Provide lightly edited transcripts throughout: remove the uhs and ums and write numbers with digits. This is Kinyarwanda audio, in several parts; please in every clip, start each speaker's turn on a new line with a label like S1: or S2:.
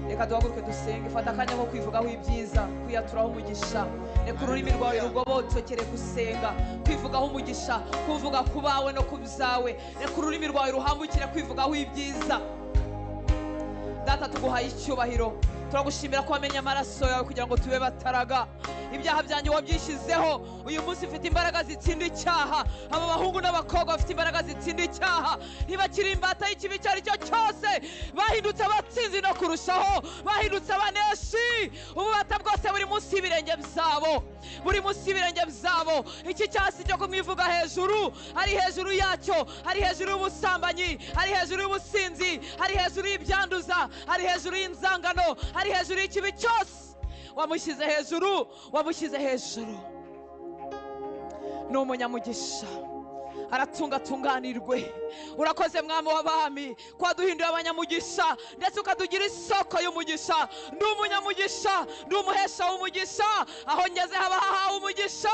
S1: reka duhaguruke dusenge. Fata akanya ko kwivugaho ibyiza, kwiyaturaho umugisha. Reka ururimi rwawe rugobotokere gusenga, kwivugaho umugisha, kuvuga ku bawe no ku byawe. Reka ururimi rwawe ruhambukire kwivugaho ibyiza. Data, tuguhaye icyubahiro, turagushimira ko wamenye amaraso yawe kugira ngo tube bataraga. Ibyaha byanjye wabyishyizeho, uyu munsi ufite imbaraga zitsinda icyaha. Aba bahungu n'abakobwa bafite imbaraga zitsinda icyaha, ntibakiri imbata y'ikibi icyo ari cyo cyose. Bahindutse abatsinzi no kurushaho, bahindutse abaneshi. Ububata bwose buri munsi y'ibirenge byabo, buri munsi y'ibirenge byabo. Iki cyaha si cyo kumwivuga hejuru, ari hejuru yacyo, ari hejuru y'ubusambanyi, ari hejuru y'ubusinzi, ari hejuru y'ibyanduza, ari hejuru y'inzangano, ari hejuru y'ikibi cyose. Wamushyize hejuru, wamushyize hejuru. Ni umunyamugisha, aratunganirwe. Urakoze mwami w'abami ko waduhinduye abanyamugisha ndetse ukadugira isoko y'umugisha. Ndi umunyamugisha, ndi umuhesha w'umugisha. Aho ngeze haba hahawe umugisha.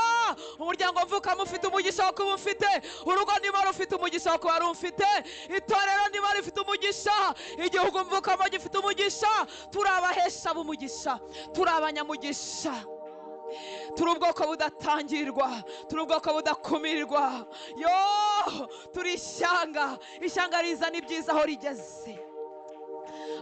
S1: Umuryango mvukamo ufite umugisha wo kuba ufite, urugo ndimo rufite umugisha wo kuba rumfite, itorero ndimo rifite umugisha, igihugu mvukamo gifite umugisha. Turi abahesha b'umugisha, turi abanyamugisha. Turi ubwoko budatangirwa, turi ubwoko budakumirwa. Yo, turi ishyanga, ishyanga rizana ibyiza aho rigeze.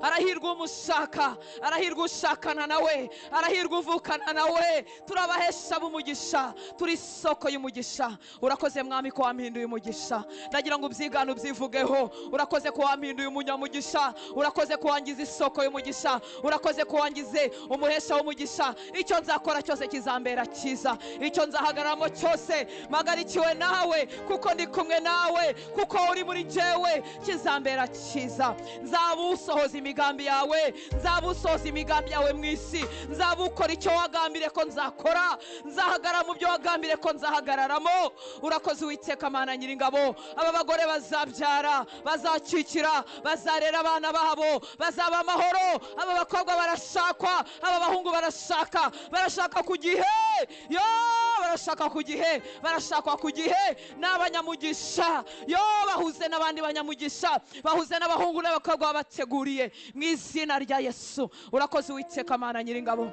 S1: Arahirwa umushaka, arahirwa ushakana nawe, arahirwa uvukana nawe. Turi abahesha b'umugisha, turi isoko y'umugisha. Urakoze mwami ko wampinduye umugisha, ndagira ngo ubyigane ubyivugeho. Urakoze ko wampinduye umunyamugisha, urakoze ko wangize isoko y'umugisha, urakoze ko wangize umuhesha w'umugisha. Icyo nzakora cyose kizambera cyiza, icyo nzahagararamo cyose magarikiwe nawe, kuko ndi kumwe nawe, kuko uri muri jewe, kizambera cyiza. Nzabusohoza imigambi yawe, nzabusohoza imigambi yawe mu isi. Nzabukora icyo wagambire ko nzakora, nzahagarara mu byo wagambire ko nzahagararamo. Urakoze Uwiteka Mana Nyiringabo. Aba bagore bazabyara, bazakikira, bazarera abana babo, bazaba amahoro. Aba bakobwa barashakwa, aba bahungu barashaka, barashaka ku gihe. Yo, barashaka ku gihe, barashakwa ku gihe. N'abanyamugisha, yo, bahuze n'abandi banyamugisha, bahuze n'abahungu n'abakobwa babateguriye mu izina rya Yesu. Urakoze Uwiteka Mana Nyiringabo.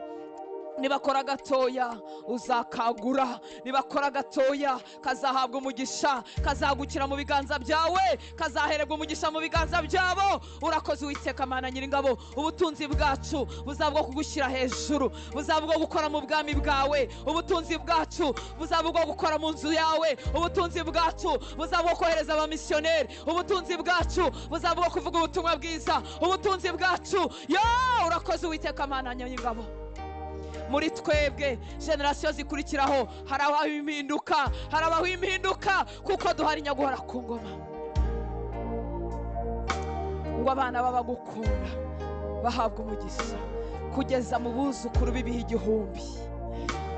S1: Nibakora gatoya uzakagura, nibakora gatoya kazahabwa umugisha, kazagukira mu biganza byawe, kazahererwa umugisha mu biganza byabo. Urakoze Uwiteka Mana Nyiringabo. Ubutunzi bwacu buzabwo kugushyira hejuru, buzabwo gukora mu bwami bwawe. Ubutunzi bwacu buzabwo gukora mu nzu yawe. Ubutunzi bwacu buzabwo kohereza abamisiyoneri. Ubutunzi bwacu buzabwo kuvuga ubutumwa bwiza. Ubutunzi bwacu, yo, urakoze Uwiteka Mana Nyiringabo. Muri twebwe generasiyo zikurikiraho harabaho impinduka, harabaho impinduka, kuko duhari nyaguhora ku ngoma. Ngo abana babagukunda bahabwa umugisha kugeza mu buzukuru b'ibihe igihumbi.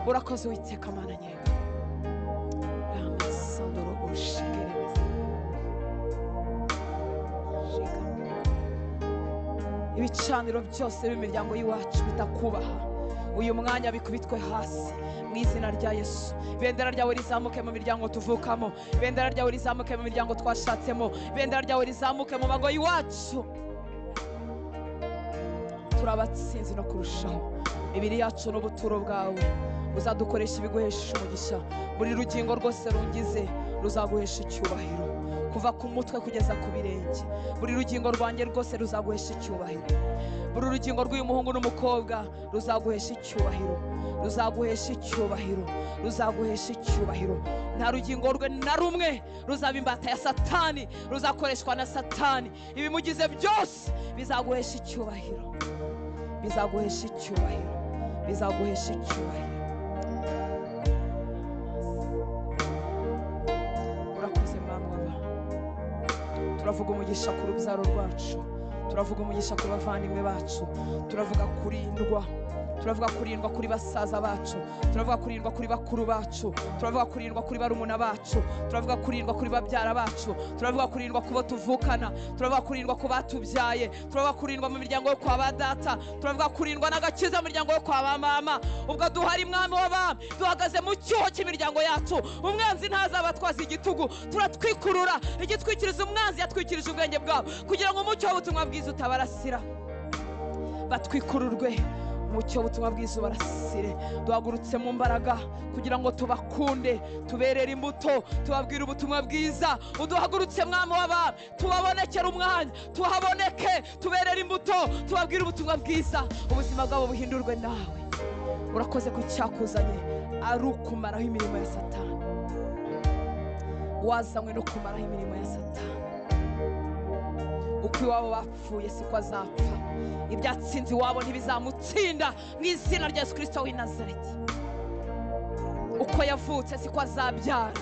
S1: Urakoze Uwiteka Mana Nyiringabo. Ibicaniro byose b'imiryango y'iwacu bitakubaha, uyu mwanya bikubitwe hasi mu izina rya Yesu. Ibendera ryawe rizamuke mu miryango tuvukamo, ibendera ryawe rizamuke mu miryango twashatsemo, ibendera ryawe rizamuke mu mago y'iwacu. Turabatsinzi no kurushaho. Ibiri yacu n'ubuturo bwawe uzadukoresha ibiguhesha umugisha. Buri rugingo rwose rungize ruzaguhesha icyubahiro, kuva ku mutwe kugeza ku birenge. Buri rugingo rwanjye rwose ruzaguhesha icyubahiro. Buri rugingo rw'uyu muhungu n'umukobwa ruzaguhesha icyubahiro, ruzaguhesha icyubahiro, ruzaguhesha icyubahiro. Nta rugingo rwe na rumwe ruzaba imbata ya Satani, ruzakoreshwa na Satani. Ibimugize byose bizaguhesha icyubahiro, bizaguhesha icyubahiro, bizaguhesha icyubahiro. Urakoze Mwami w'abantu. Turavuga umugisha ku rubyaro rwacu, turavuga umugisha ku bavandimwe bacu, turavuga kurindwa, turavuga kurindwa kuri basaza bacu, turavuga kurindwa kuri bakuru bacu, turavuga kurindwa kuri barumuna bacu, turavuga kurindwa kuri babyara bacu, turavuga kurindwa kubo tuvukana, turavuga kurindwa ku batubyaye, turavuga kurindwa mu miryango yo kwa badata, turavuga kurindwa n'agakiza mu miryango yo kwa bamama. Ubwo duhari Mwami w'abami, duhagaze mu cyuho cy'imiryango yacu. Umwanzi ntazabatwaza igitugu, turatwikurura igitwikiriza umwanzi yatwikirije ubwenge bwabo, kugira ngo umucyo w'ubutumwa bwiza utabarasira. batwikururwe umucyo w'ubutumwa bwiza ubarasire. Duhagurutse mu mbaraga kugira ngo tubakunde, tuberere imbuto, tubabwire ubutumwa bwiza. Uduhagurutse mwami w'abami, tubabonekere umwanya, tuhaboneke, tuberere imbuto, tubabwire ubutumwa bwiza, ubuzima bwabo buhindurwe nawe. Urakoze ko icyakuzanye ari ukumaraho imirimo ya Satani. Wazanywe no kumaraho imirimo ya Satani. Uko iwabo bapfuye siko azapfa, ibyatsinze iwabo ntibizamutsinda mu izina rya Yesu Kristo w'i Nazareti. Uko yavutse siko azabyara,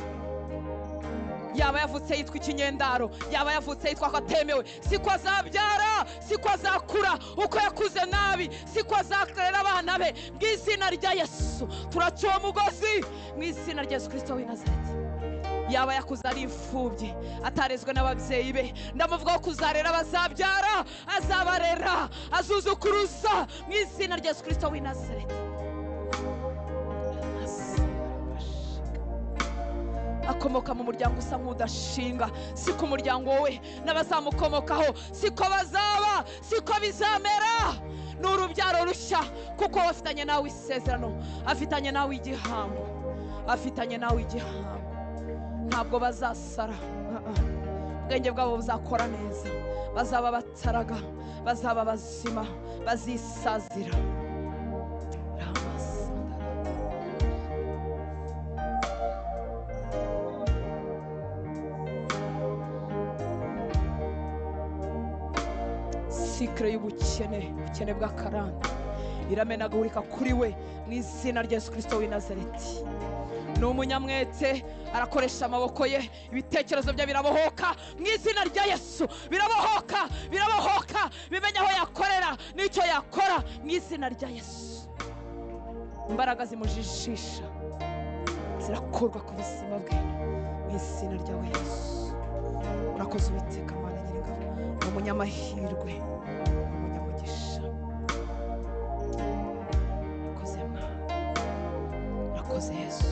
S1: yaba yavutse yitwa ikinyendaro, yaba yavutse yitwa ko atemewe, siko azabyara, siko azakura. Uko yakuze nabi siko azakorera abana be. Mu izina rya Yesu turaciye umugozi mu izina rya Yesu Kristo w'i Nazareti. Yaba yakuze ari imfubyi, atarezwe n'ababyeyi be, ndamuvuga ko kuzarera abazabyara, azabarera, azuzukuruza mu izina rya Yesu Kristo w'i Nazareti. Akomoka mu muryango usa nk'udashinga, siko umuryango we n'abazamukomokaho siko bazaba, siko bizamera. Ni urubyaro rushya kuko afitanye nawe isezerano, afitanye nawe igihango, afitanye nawe igihango. Ntabwo bazasara, ubwenge bwabo buzakora neza, bazaba bataraga, bazaba bazima, bazisazira. Sikre y'ubukene, ubukene bwa karande iramenagurika kuri we mu izina rya Yesu Kristo w'i Nazareti. Ni umunyamwete, arakoresha amaboko ye, ibitekerezo bye birabohoka mu izina rya Yesu. Birabohoka, birabohoka, bimenya aho yakorera n'icyo yakora mu izina rya Yesu. Imbaraga zimujijisha zirakurwa ku buzima bwe mu izina rya Yesu. Urakoze Uwiteka Mana Nyiringabo, ni umunyamahirwe, umunyamugisha. Urakoze Mana, urakoze Yesu.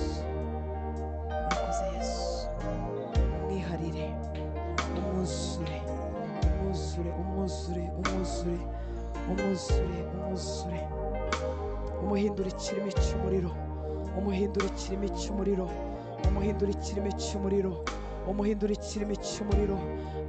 S1: Umwuzure umuhindura ikirimi cy'umuriro, umuhindura ikirimi cy'umuriro, umuhindura ikirimi cy'umuriro, umuhindura ikirimi cy'umuriro.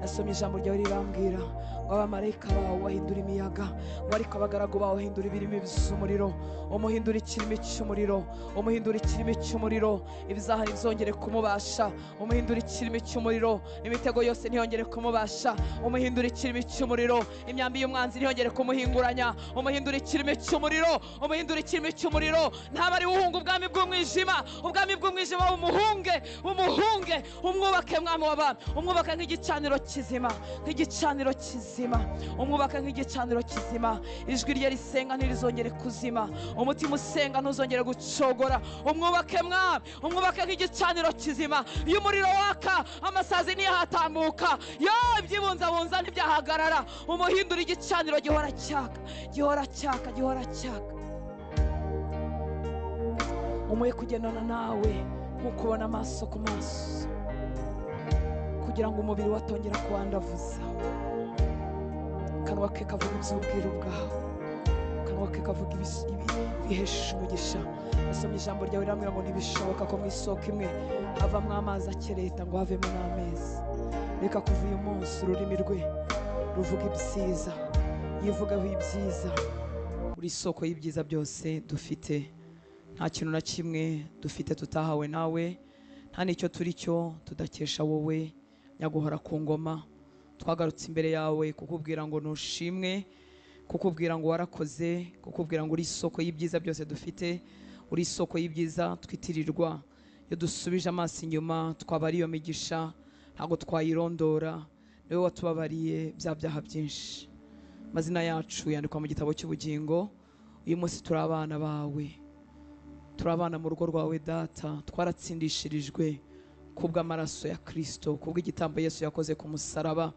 S1: Nasomye ijambo ryawe rirambwira ngo abamarayika bawe bahindura imiyaga, ngo ariko abagaragu bawe bahindura ibirimi by'umuriro. Umuhindura ikirimi cy'umuriro, umuhindura ikirimi cy'umuriro, ibizaha ntibizongere kumubasha. Umuhindura ikirimi cy'umuriro, imitego yose ntiyongere kumubasha. Umuhindura ikirimi cy'umuriro, imyambi y'umwanzi ntiyongere kumuhinguranya. Umuhindura ikirimi cy'umuriro, umuhindura ikirimi cy'umuriro. Ntaba ari uhunga ubwami bw'umwijima, ubwami bw'umwijima umuhunge, umuhunge, umwubake mwami w'abami, umwubake nk'igicaniro kizima, nk'igicaniro kizima, umwubake nk'igicaniro kizima. Ijwi rye risenga ntirizongere kuzima, umutima usenga ntuzongere gucogora. Umwubake mwami, umwubake nk'igicaniro kizima. Iyo umuriro waka amasazi ntiyahatambuka, yo ibyibunzabunza ntibyahagarara. Umuhindura igicaniro gihora cyaka, gihora cyaka, gihora cyaka. Umuhe kugendana nawe nk'uko ubona amaso ku maso, kugira ngo umubiri watongera kuwandavuza. Kanwa ke kavuga iby'ubwiru bwawe, kanwa ke kavuga ibihesha umugisha. Nasomye ijambo ryawe riramubwira ngo ntibishoboka ko mu isoko imwe havamo amazi akereta ngo havemo n'amezi. Reka kuva uyu munsi ururimi rwe ruvuga ibyiza, yivugaho ibyiza. Uri isoko y'ibyiza byose dufite, nta kintu na kimwe dufite tutahawe nawe, nta n'icyo turi cyo tudakesha wowe nyaguhora ku ngoma. Twagarutse imbere yawe kukubwira ngo nushimwe, kukubwira ngo warakoze, kukubwira ngo uri isoko y'ibyiza byose dufite, uri isoko y'ibyiza twitirirwa. Iyo dusubije amaso inyuma twabara iyo migisha, ntabwo twayirondora. Niwe watubabariye bya byaha byinshi, amazina yacu yandikwa mu gitabo cy'ubugingo. Uyu munsi turi abana bawe, turi abana mu rugo rwawe Data. Twaratsindishirijwe kubw'amaraso ya Kristo, kubw'igitambo Yesu yakoze ku musaraba.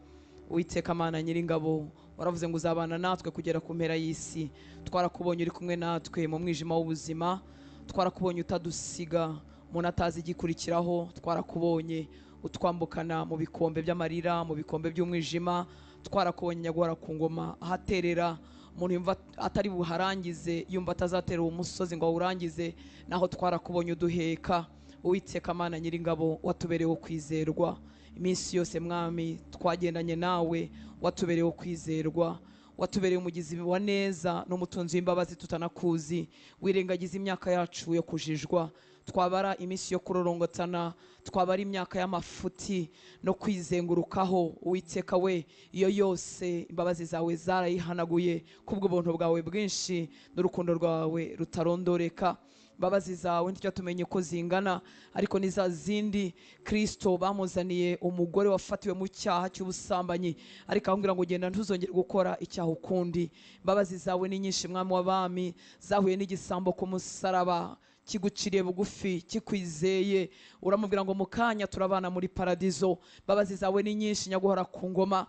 S1: Uwiteka Mana Nyiringabo, waravuze ngo uzabana natwe kugera ku mpera y'isi. Twarakubonye uri kumwe natwe mu mwijima w'ubuzima, twarakubonye utadusiga umuntu atazi igikurikiraho, twarakubonye utwambukana mu bikombe by'amarira, mu bikombe by'umwijima. Twarakubonye nyaguhora ku ngoma, ahaterera umuntu yumva atari buharangize, yumva atazatera umusozi ngo awurangize, naho twarakubonye uduheka. Uwiteka Mana Nyiringabo, watubereyeho kwizerwa iminsi yose mwami, twagendanye nawe, watubereyeho kwizerwa, watubereye umugizi wa neza n'umutunzi w'imbabazi tutanakuzi. Wirengagiza imyaka yacu yo kujijwa, twabara iminsi yo kurorongotana, twabara imyaka y'amafuti no kwizengurukaho. Uwiteka we, iyo yose imbabazi zawe zarayihanaguye kubw'ubuntu bwawe bwinshi n'urukundo rwawe rutarondoreka. Imbabazi zawe nicyo tumenye ko zingana, ariko ni za zindi Kristo bamuzaniye umugore wafatiwe mu cyaha cy'ubusambanyi, ariko ahubwira ngo genda ntuzongere gukora icyaha ukundi. Imbabazi zawe ni nyinshi mwami w'abami, zahuye n'igisambo ku musaraba kiguciriye bugufi kikwizeye, uramubwira ngo mu kanya turabana muri paradizo. Imbabazi zawe ni nyinshi nyaguhora ku ngoma.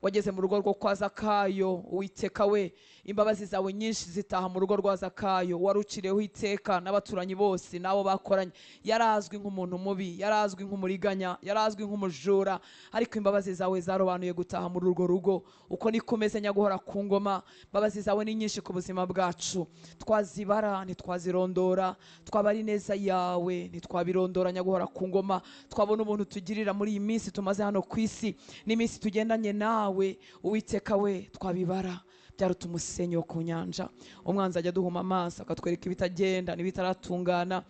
S1: Wageze mu rugo rwo kwa Zakayo, Uwiteka we, imbabazi zawe nyinshi zitaha mu rugo rwa Zakayo. Warucireho iteka n'abaturanyi bose nabo bakoranye. Yarazwi nk'umuntu mubi, yarazwi nk'umuriganya, yarazwi nk'umujura, ariko imbabazi zawe zarobanuye gutaha muri urwo rugo. Uko niko umeze nyaguhora ku ngoma. Imbabazi zawe ni nyinshi ku buzima bwacu, twazibara ntitwazirondora, twabara ineza yawe ntitwabirondora nyaguhora ku ngoma. Twabona umuntu tugirira muri iyi minsi tumaze hano ku isi n'iminsi tugendanye nawe, Uwiteka we, twabibara byaruta umusenyi wo ku nyanja. Umwanzi ajya duhuma amaso akatwereka ibitagenda n'ibitaratungana,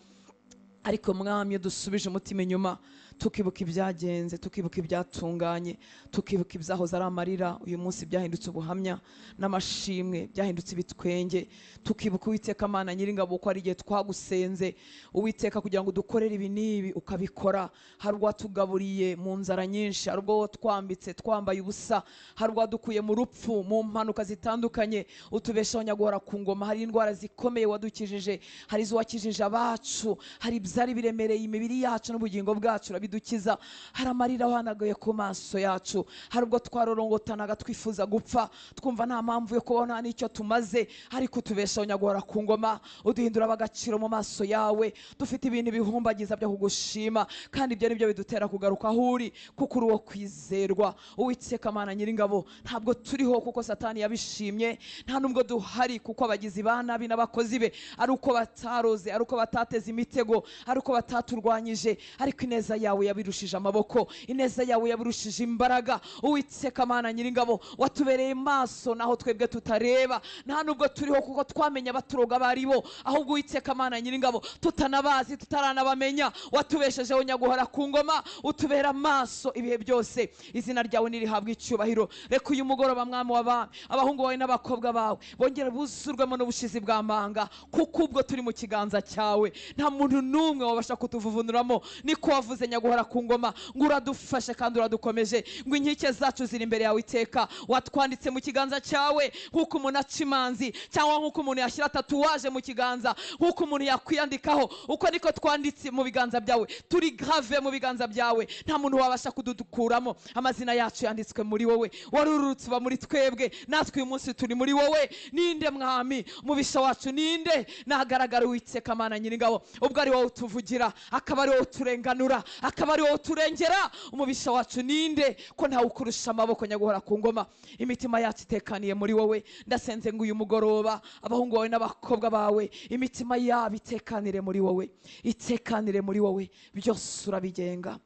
S1: ariko mwami iyo dusubije umutima inyuma, tukibuka ibyagenze, tukibuka ibyatunganye, tukibuka ibyahoze ari amarira, uyu munsi byahindutse ubuhamya n'amashimwe, byahindutse ibitwenge. Tukibuka Uwiteka Mana Nyiringabo ko ari igihe twagusenze Uwiteka kugira ngo dukorere ibi n'ibi ukabikora. Hari ubwo watugaburiye mu nzara nyinshi, hari ubwo twambitse twambaye ubusa, hari ubwo wadukuye mu rupfu, mu mpanuka zitandukanye, utubeshaho nyaguhora ku ngoma. Hari indwara zikomeye wadukijije, hari izo wakijije abacu, hari ibyari biremereye imibiri yacu n'ubugingo bwacu urabidukiza. Hari amarira wahanaguye ku maso yacu, hari ubwo twarorongotanaga twifuza gupfa, twumva nta mpamvu yo kubona n'icyo tumaze, ariko utubeshaho nyaguhora ku ngoma, uduhindura ab'agaciro mu maso yawe. Dufite ibintu bihumbagiza byo kugushima, kandi ibyo nibyo bidutera kugaruka aho uri, kuko uri uwo kwizerwa. Uwiteka Mana Nyiringabo, ntabwo turiho kuko Satani yabishimye, nta nubwo duhari kuko abagizi ba nabi n'abakozi be ari uko bataroze, ari uko batateze imitego, ari uko bataturwanyije, ariko ineza yawe yabirushije amaboko, ineza yawe yabirushije imbaraga. Uwiteka Mana Nyiringabo, watubereye maso naho twebwe tutareba, nta nubwo turiho kuko twamenye abaturoga baribo, ahubwo Uwiteka Mana Nyiringabo tutanabazi, tutaranabamenya, watubeshejeho nyaguhora ku ngoma, utubera maso ibihe byose. Izina ryawe nirihabwa icyubahiro. Reka uyu mugoroba mwami w'abami, abahungu bawe n'abakobwa bawe bongere buzurwemo n'ubushizi bw'amanga, kuko ubwo turi mu kiganza cyawe nta muntu n'umwe wabasha kutuvuvunuramo. Niko wavuze nyaguhora ku ngoma, ngo uradufashe kandi uradukomeje, ngo inkike zacu ziri imbere yawe iteka. Watwanditse mu kiganza cyawe nk'uko umuntu aca imanzi, cyangwa nk'uko umuntu yashyira tatuwaje mu kiganza, nk'uko umuntu yakwiyandikaho, uko niko twanditse mu biganza byawe, turi grave mu biganza byawe, nta muntu wabasha kudukuramo. Amazina yacu yanditswe muri wowe, warurutse uba muri twebwe, natwe uyu munsi turi muri wowe. Ninde mwami umubisha wacu? Ninde nahagaragara Uwiteka Mana Nyiringabo, ubwo ari wowe utuvugira, akaba ari wowe uturenganura, akaba ari wowe uturengera. Umubisha wacu ninde ko ntawe ukurusha amaboko nyaguhora ku ngoma? Imitima yacu itekaniye muri wowe. Ndasenze ngo uyu mugoroba abahungu bawe n'abakobwa bawe imitima yabo itekanire muri wowe, itekanire muri wowe. Byose urabigenga,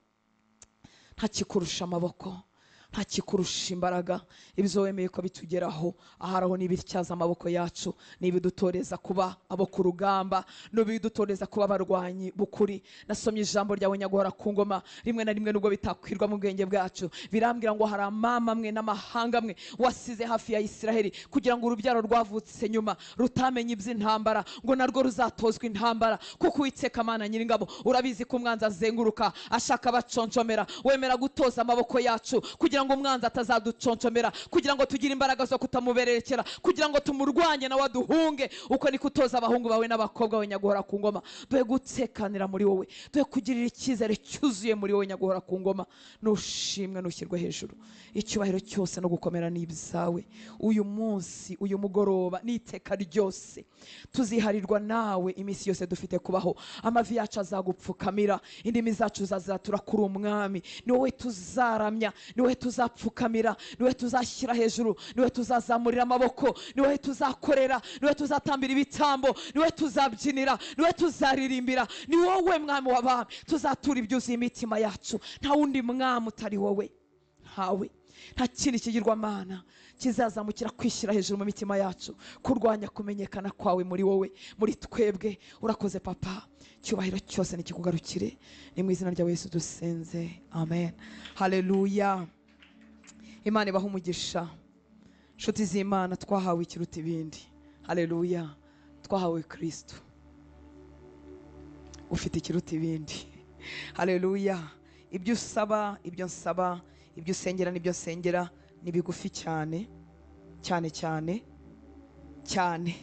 S1: nta kikurusha amaboko, nta kikurusha imbaraga. Ibyo wemeye ko bitugeraho, aharaho n'ibityaza amaboko yacu, n'ibidutoreza kuba abo ku rugamba, n'ibidutoreza kuba abarwanyi bukuri. Nasomye ijambo ryawe nyaguhora ku ngoma, rimwe na rimwe nubwo bitakwirwa mu bwenge bwacu, birambwira ngo hari amama amwe n'amahanga amwe wasize hafi ya Isiraheli, kugira ngo urubyaro rwavutse nyuma rutamenye iby'intambara ngo narwo ruzatozwa intambara. Kuko Uwiteka Mana Nyiringabo, urabizi ko umwanzi azenguruka ashaka abaconshomera. Wemera gutoza amaboko yacu kugira ngo umwanzi atazaduconshomera, kugira ngo tugire imbaraga zo kutamuberekera, kugira ngo tumurwanye nawe aduhunge. Uko niko utoza abahungu bawe n'abakobwa bawe nyaguhora ku ngoma. Duhe gutekanira muri wowe, duhe kugirira icyizere cyuzuye muri wowe nyaguhora ku ngoma. Nushimwe nushyirwe hejuru, icyubahiro cyose no gukomera n'ibyawe. Uyu munsi, uyu mugoroba, n'iteka ryose tuziharirwa nawe iminsi yose dufite kubaho. Amavi yacu azagupfukamira, indimi zacu zazatura kuri umwami. Ni wowe tuzaramya, ni wowe tuzapfukamira, niwe tuzashyira hejuru, niwe tuzazamurira amaboko, niwe tuzakorera, niwe tuzatambira ibitambo, niwe tuzabyinira, niwe tuzaririmbira. Ni wowe mwami w'abami, tuzatura ibyuzuye imitima yacu. Nta wundi mwami utari wowe, ntawe. Nta kindi kigirwamana kizazamukira kwishyira hejuru mu mitima yacu, kurwanya kumenyekana kwawe muri wowe, muri twebwe. Urakoze papa, cyubahiro cyose nikikugarukire, ni mu izina rya Yesu dusenze, amen. Haleluya. Imana ibaha umugisha. Nshuti z'Imana, twahawe ikiruta ibindi. Haleluya. Twahawe Kristo, ufite ikiruta ibindi. Haleluya. Ibyo usaba, ibyo nsaba, ibyo usengera n'ibyo nsengera ni bigufi cyane cyane cyane cyane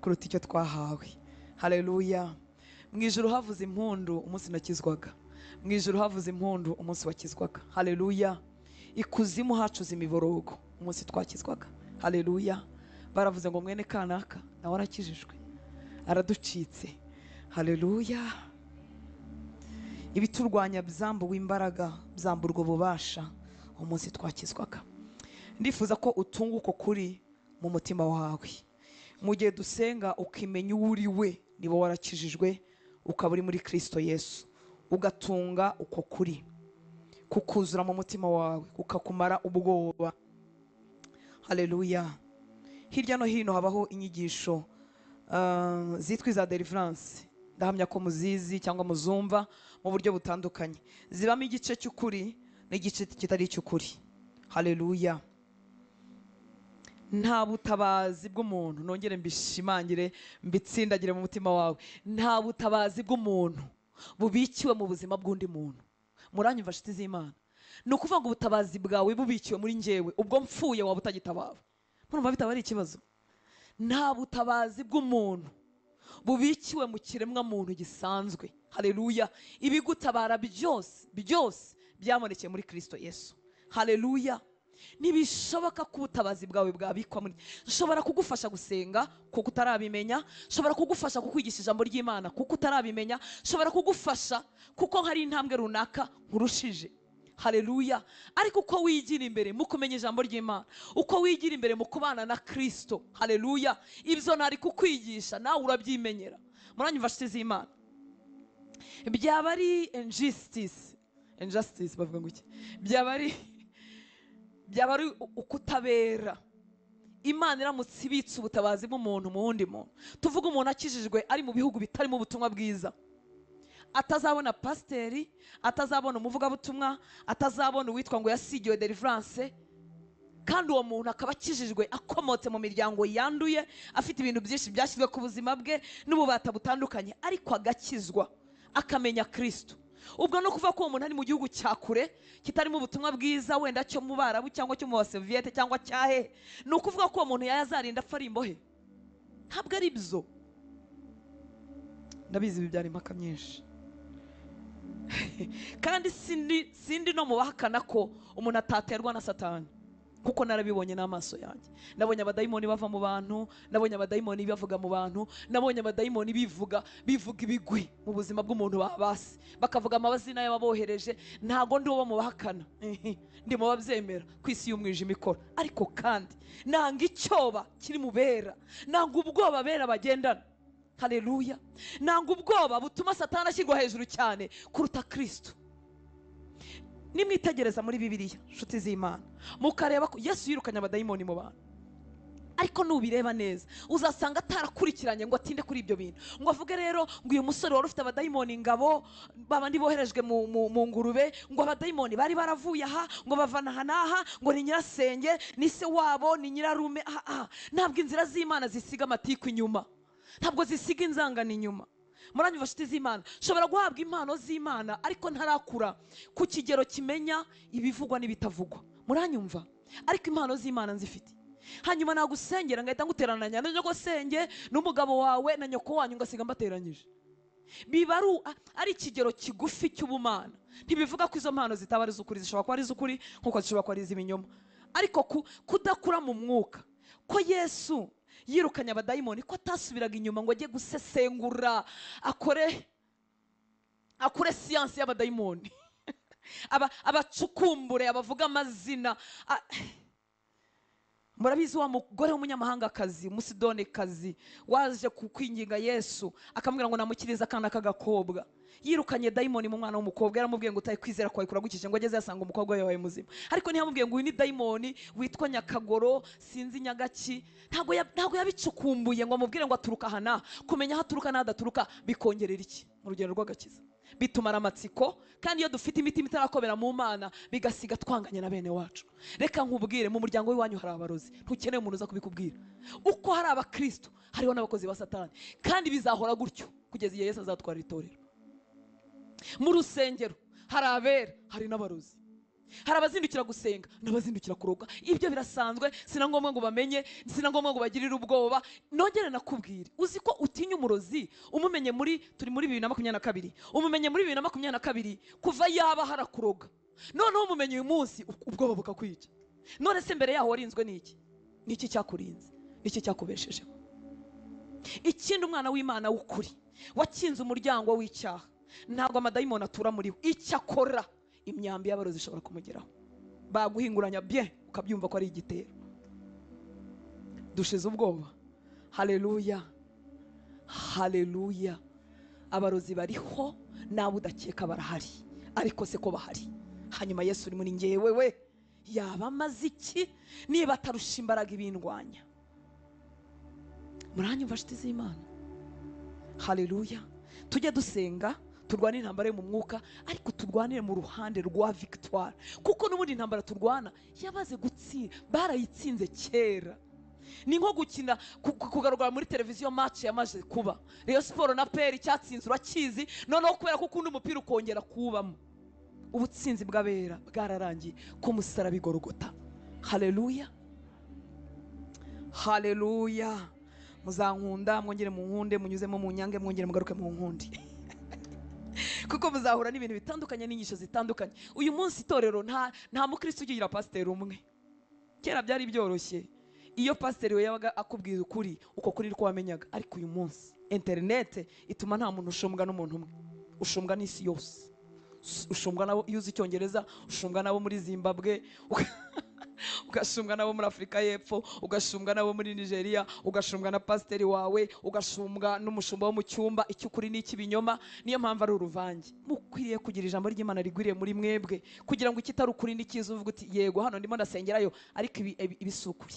S1: kuruta icyo twahawe. Haleluya. Mu ijuru havuze impundu umunsi nakizwaga, mu ijuru havuze impundu umunsi wakizwaga. Haleluya. Ikuzimu hacuze imiborogo umunsi twakizwaga. Haleluya. Baravuze ngo mwene kanaka nawe arakijijwe, araducitse. Haleluya. Ibiturwanya byambuwe imbaraga, byamburwa ububasha umunsi twakizwaga. Ndifuza ko utunguka kuri mu mutima wawe mu gihe dusenga, ukimenya uwo uri we, niba warakijijwe ukaba uri muri Kristo Yesu, ugatunga uko kuri kukuzura mu mutima wawe, kukakumara ubwoba. Haleluya. Hirya no hino habaho inyigisho zitwa iza deliverance. Ndahamya ko muzizi cyangwa muzumva mu buryo butandukanye. Zibamo igice cy'ukuri n'igice kitari cy'ukuri. Haleluya. Nta butabazi bw'umuntu, nongere mbishimangire mbitsindagire mu mutima wawe, nta butabazi bw'umuntu bubikiwe mu buzima bw'undi muntu. Muranyumva nshuti z'Imana? Ni ukuvuga ngo ubutabazi bwawe bubikiwe muri njyewe, ubwo mpfuye waba utagitabawe. Murumva bitaba ari ikibazo? Nta butabazi bw'umuntu bubikiwe mu kiremwa muntu gisanzwe. Haleluya. Ibigutabara byose byabonekeye muri Kristo Yesu. Haleluya. Nibishoboka ko ubutabazi bwawe bwabikwa muri, nshobora kugufasha gusenga kuko utarabimenya, nshobora kugufasha kukwigisha ijambo ry'Imana kuko utarabimenya, nshobora kugufasha kuko hari intambwe runaka nkurushije. Haleluya. Ariko uko wigira imbere mu kumenya ijambo ry'Imana, uko wigira imbere mu kubana na Kristo, haleluya, ibyo ntari kukwigisha nawe urabyimenyera. Muranyumva nshuti z'Imana? Byaba ari injustice bavuga ngo iki? Byaba ari ukutabera Imana iramutse ibitse ubutabazi bw'umuntu mu wundi muntu. Tuvuga umuntu akijijwe ari mu bihugu bitarimo ubutumwa bwiza, atazabona pasiteri, atazabona umuvugabutumwa, atazabona uwitwa ngo yasigiwe deliverance, kandi uwo muntu akaba akijijwe akomotse mu miryango yanduye, afite ibintu byinshi byashyizwe ku buzima bwe n'ububata butandukanye, ariko agakizwa akamenya Kristo. Ubwo no kuva ko uwo muntu ari mu gihugu cya kure kitarimo ubutumwa bwiza, wenda cyo mu Barabu cyangwa cyo mu Basoviyete cyangwa cyahe, ni ukuvuga ko uwo muntu yazarinda apfa ari imbohe? Ntabwo ari byo. Ndabizi ibi byari impaka myinshi kandi sindi no mu bahakana ko umuntu ataterwa na Satani, kuko narabibonye n'amaso yanjye. Nabonye abadayimoni bava mu bantu, nabonye abadayimoni bavuga mu bantu, nabonye abadayimoni bivuga ibigwi mu buzima bw'umuntu babase, bakavuga amazina y'ababohereje. Ntago ndi uwo mu bahakana, ndi mu babyemera ku isi y'umwijima ikora. Ariko kandi nanga icyoba kiri mu bera, nanga ubwoba bera bagendana. Haleluya. Nanga ubwoba butuma Satani ashyirwa hejuru cyane kuruta Kristo. Nimwitegereza muri Bibiliya nshuti z'Imana, mukareba ko Yesu yirukanye abadayimoni mu bantu, ariko nubireba neza uzasanga atarakurikiranye ngo atinde kuri ibyo bintu, ngo avuge rero ngo uyu musore wari ufite abadayimoni ngabo babandi boherejwe mu ngurube, ngo abadayimoni bari baravuye aha, ngo bavana aha n'aha, ngo ni nyirasenge, ni se wabo, ni nyirarume. Ntabwo inzira z'Imana zisiga amatiku inyuma, ntabwo zisiga inzangano inyuma. Muranyumva nshuti z'Imana? Nshobora guhabwa impano z'Imana ariko ntarakura ku kigero kimenya ibivugwa n'ibitavugwa. Muranyumva? Ariko impano z'Imana nzifite. Hanyuma nagusengera ngahita nguterananya na nyogosenge n'umugabo wawe na nyoko wanyu ngasiga mbateranyije. Biba ari ikigero kigufi cy'ubumana. Ntibivuga ko izo mpano zitaba ari iz'ukuri, zishobora kuba ari iz'ukuri nkuko zishobora kuba ari iz'ibinyoma. Ariko kudakura mu mwuka, ko Yesu yirukanye abadayimoni, ko atasubiraga inyuma ngo ajye gusesengura akore siyansi y'abadayimoni. abacukumbure, abavuga amazina. Murabizi wa mugore w'umunyamahangakazi, umusidonekazi, waje kwinginga Yesu akamubwira ngo namukirize akana k'agakobwa. Yirukanye dayimoni mu mwana w'umukobwa, yaramubwiye ngo utaye kwizera kwawe kuragukije, ngo ageze yasanga umukobwa we yabaye muzima. Ariko ntiyamubwiye ngo uyu ni dayimoni witwa Nyakagoro, sinzi Nyagaki. Ntabwo yabicukumbuye ngo amubwire ngo aturuka hana. Kumenya aho aturuka n'adaturuka bikongerera iki mu rugendo rw'agakiza? Bitumara amatsiko, kandi iyo dufite imitima itarakomera mu Mana bigasiga twanganye na bene wacu. Reka nkubwire, mu muryango w'iwanyu hari abarozi, ntukeneye umuntu uza kubikubwira. Uko hari abakristo hariho n'abakozi ba Satani, kandi bizahora gutyo kugeza igihe Yesu azatwara itorero. Mu rusengero hari abera, hari n'abarozi. Hari abazindukira gusenga n'abazindukira kuroga. Ibyo birasanzwe, sina ngombwa ngo bamenye, sina ngombwa ngo bagirire ubwoba. Nongere nakubwire, uzi ko utinya umurozi umumenye turi muri 2022, umumenye muri 2022 kuva yaba harakuroga, noneho umumenye uyu munsi ubwoba bukakwica. None se mbere yaho warinzwe n'iki? Niki cyakurinze? Niki cyakubeshejeho? Ikindi, umwana w'Imana w'ukuri wakinze umuryango w'icyaha, ntabwo amadayimoni atura muri we. Icyo akora, imyambi y'abarozi ishobora kumugeraho, baguhinguranya bien ukabyumva ko ari igitero. Dushize ubwoba. Haleluya, haleluya. Abarozi bariho, nawe udakeka barahari, ariko se ko bahari, hanyuma Yesu uri muri njyewe we yaba amaze iki niba atarusha imbaraga ibindwanya? Muranyumva nshuti z'Imana? Haleluya. Tujye dusenga, turwane intambara yo mu mwuka, ariko turwanire mu ruhande rwa victoire, kuko n'ubundi intambara turwana yabaze gutsinda, barayitsinze kera. Ni nko gukina kugaragara muri televiziyo match yamaze kuba Rayon Sport na PL, icyatsinze urakizi, noneho kubera ko ukunda umupira ukongera kubamo. Ubutsinzi bw'abera bwararangiye ku musaraba i Golgotha. Haleluya, haleluya. Muzankunda, mwongere mu nkunde, munyuzemo mu nyange, mwongere mugaruke mu nkundi. Kuko muzahura n'ibintu bitandukanye, n'inyisho zitandukanye. Uyu munsi itorero nta mukristo ugira pasiteri umwe. Kera byari byoroshye, iyo pasiteri we yabaga akubwiza ukuri, uko kuri ko wamenyaga. Ariko uyu munsi internet ituma nta muntu ushumbwa n'umuntu umwe, ushumbwa n'isi yose. Ushumbwa nabo iyo uzi Icyongereza, ushumbwa nabo muri Zimbabwe, ugashumbwa nabo muri Afurika y'Epfo, ugashumbwa nabo muri Nigeria, ugashumbwa na pasiteri wawe, ugashumbwa n'umushumba wo mu cyumba. Icy'ukuri n'icy'ibinyoma. Niyo mpamvu ari uruvange. Mukwiriye kugira ijambo ry'Imana rigwiriye muri mwebwe, kugira ngo ikitari ukuri n'ikiza uvuga uti yego hano ndimo ndasengerayo, ariko ibisukuri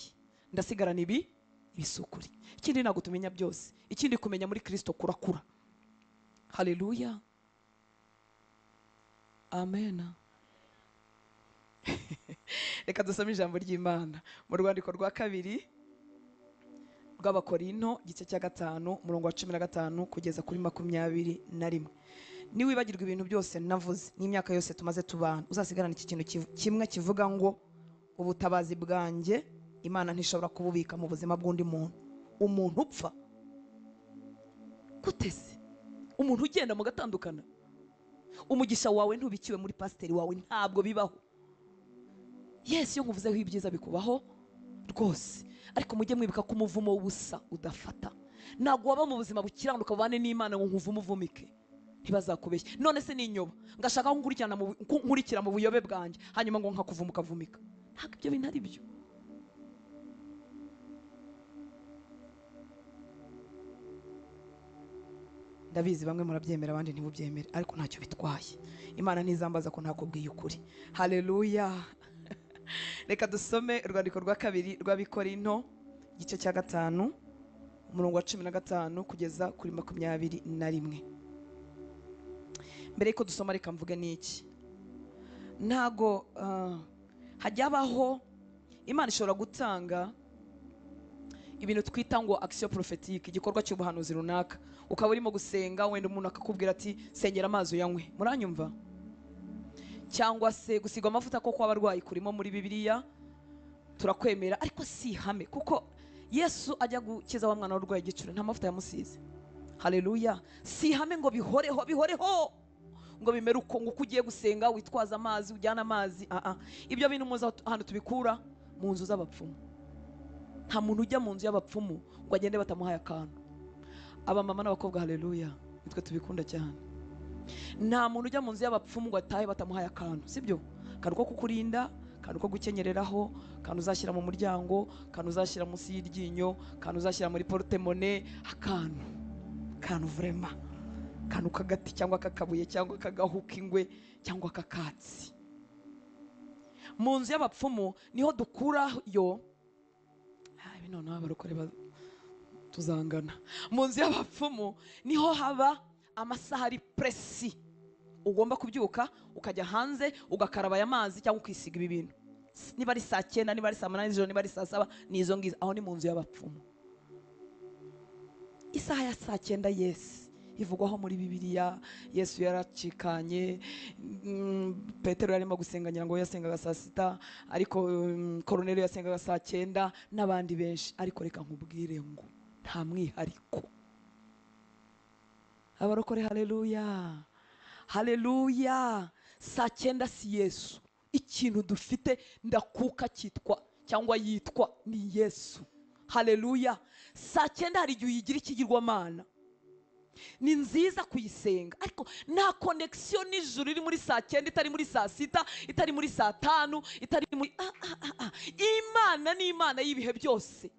S1: ndasigarana ibisukuri. Ikindi ntabwo tumenya byose, ikindi kumenya muri Kristo kurakura. Haleluya, amen. Reka dusome ijambo ry'Imana mu rwandiko rwa kabiri rw'Abakorinto, igice cya 5, umurongo wa 15 kugeza kuri 21. Niwibagirwa ibintu byose navuze n'imyaka yose tumaze tubana, uzasigarana iki kintu kimwe kivuga ngo ubutabazi bwanjye Imana ntishobora kububika mu buzima bw'undi muntu. Umuntu upfa gutese, umuntu ugenda mu gatandukana, umugisha wawe ntubikiwe muri pasiteri wawe, ntabwo bibaho. Yes, iyo nkuvuzeho ibyiza bikubaho rwose, ariko mujye mwibuka ko umuvumo w'ubusa udafata. Ntabwo waba mu buzima bukiranuka bubane n'Imana ngo nkuvume uvumike, ntibazakubeshye. None se n'inyoba ngashaka nkurikira mu buyobe bwanjye, hanyuma ngo nkakuvuma ukavumika? Ntabwo ibyo bintu ari byo. Ndabizi bamwe murabyemera, abandi ntimubyemere, ariko ntacyo bitwaye. Imana ntizambaza ko ntakubwiye ukuri. Haleluya. Reka dusome urwandiko rwa kabiri rw'Abikorinto, igice cya 5, umurongo wa 15 kugeza kuri 21. Mbere yuko dusoma reka mvuge n'iki. Ntago hajyabaho, Imana ishobora gutanga ibintu twita ngo action prophétique, igikorwa cy'ubuhanuzi runaka. Ukaba urimo gusenga, wenda umuntu akakubwira ati sengera amazi uyanywe. Muranyumva? Cyangwa se gusigwa amavuta ko kwa barwayi kurimo muri Bibiliya, turakwemera, ariko si ihame, kuko Yesu ajya gukiza wa mwana w'urwaye igicuri nta mavuta yamusize. Haleluya. Si ihame ngo bihoreho ngo bimere uko, ngo ugiye gusenga witwaza amazi, ujyana amazi. Ibyo bintu muza hano tubikura mu nzu z'abapfumu. Nta muntu ujya mu nzu y'abapfumu ngo agende batamuhaye akantu. Aba mama n'abakobwa, haleluya, nitwe tubikunda cyane. nta muntu ujya mu nzu y'abapfumu ngo atahe batamuhaye akantu, sibyo? akantu ko kukurinda, akantu ko gukenyereraho, akantu uzashyira mu muryango, akantu uzashyira munsi y'iryinyo, akantu uzashyira muri portemone, akantu vrema, akantu k'agati cyangwa k'akabuye cyangwa k'agahu k'ingwe cyangwa k'akatsi. Mu nzu y'abapfumu niho dukurayo noneho abarokore tuzangana. Mu nzu y'abapfumu niho haba amasaha ari presi, ugomba kubyuka ukajya hanze ugakaraba aya mazi cyangwa ukisiga ibi bintu. Niba ari saa 9, niba ari saa 8 z'ijoro, niba ari saa 7, nizo ngizo. Aho ni mu nzu y'abapfumu. Isaha ya saa 9 Yesu ivugwaho muri Bibiliya. Yesu yaracikanye, Petero yarimo gusenganya ngo yasengaga saa 6, ariko Koruneliyo yasengaga saa 9 n'abandi benshi. Ariko reka nkubwire ngo nta mwihariko. Abarokore haleluya, haleluya. Saa 9 si Yesu. Ikintu dufite ndakuka cyitwa cyangwa yitwa ni Yesu. Haleluya. Saa 9 hari igihe uyigira ikigirwamana, ni nziza kuyisenga, ariko nta connection n'ijuru iri muri saa 9, itari muri saa 6, itari muri saa 5, itari muri Imana ni Imana y'ibihe byose.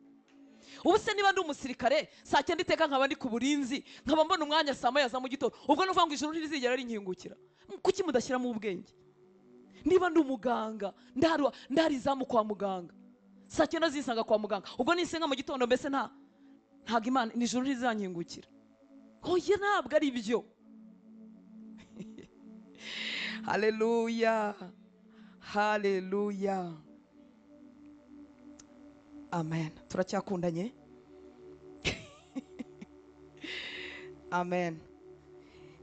S1: Ubu se niba ndi umusirikare saa 9 iteka nkaba ndi ku burinzi, nkaba mbona umwanya saa 9 za mu gitondo, ubwo nuvuga ngo ijuru ntizigera rinkingukira? Kuki mudashyiramo ubwenge? Niba ndi umuganga ndari zamu kwa muganga, saa 9 zisanga kwa muganga, ubwo nisenga mu gitondo mbese ntago Imana n'ijuru ntizankingukira? Oya, ntabwo ari byo. Haleluya, haleluya, amen. Turacyakundanye? Amen.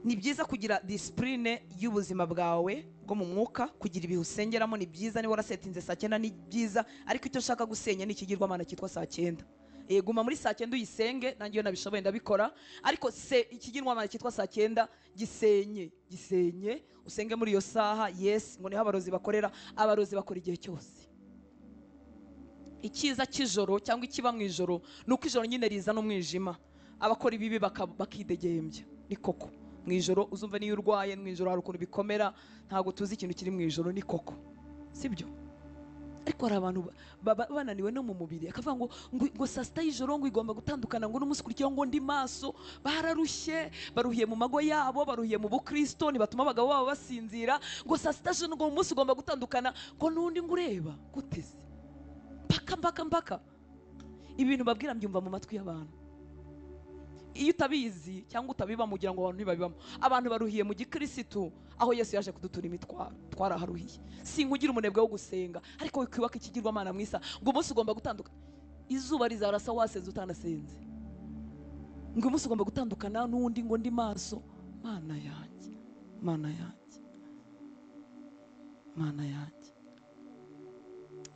S1: Ni byiza kugira discipline y'ubuzima bwawe bwo mu mwuka, kugira ibihe usengeramo ni byiza. Niba warasetinze saa 9 ni byiza, ariko icyo ushaka gusenya ni ikigirwamana cyitwa saa 9. Guma muri saa 9 uyisenge, nanjye iyo nabishoboye ndabikora, ariko ikigirwamana cyitwa saa 9 gisenye usenge muri iyo saha. Yes, ngo niho abarozi bakorera. Abarozi bakora igihe cyose. Ikiza cy'ijoro cyangwa ikiba mu ijoro nuko ijoro nyine riza n'umwijima, abakora ibibi bakidegembya. Ni koko mu ijoro uzumva niyo urwaye mu ijoro hari ukuntu bikomera, ntabwo tuzi ikintu kiri mu ijoro. Ni koko, sibyo? Ariko hari abantu bananiwe no mu mubiri, akavuga ngo saa 6 y'ijoro ngo igomba gutandukana ngo n'umunsi ukurikiyeho ngo ndi maso. Bararushye, baruhiye mu mago yabo, baruhiye mu bukristo, ntibatuma abagabo babo basinzira. Ngo saa 6 y'ijoro ngo umunsi ugomba gutandukana ngo n'undi ngo ureba guteze mpaka. Ibintu babwira mbyumva mu matwi y'abantu. Iyo utabizi cyangwa utabibamo ugira ngo abantu ntibabibamo. Abantu baruhiye mu gikristo, aho Yesu yaje kudutura imitwaro twaraharuhiye. Sinkugira umunebwe wo gusenga, ariko wikwibaka ikigirwamana mwisa ngo umunsi ugomba gutandukana. Izuba rizarasa wasenze utanasenze, ngo umunsi ugomba gutandukana n'undi ngo ndi maso. Mana yanjye, mana yanjye, mana yanjye.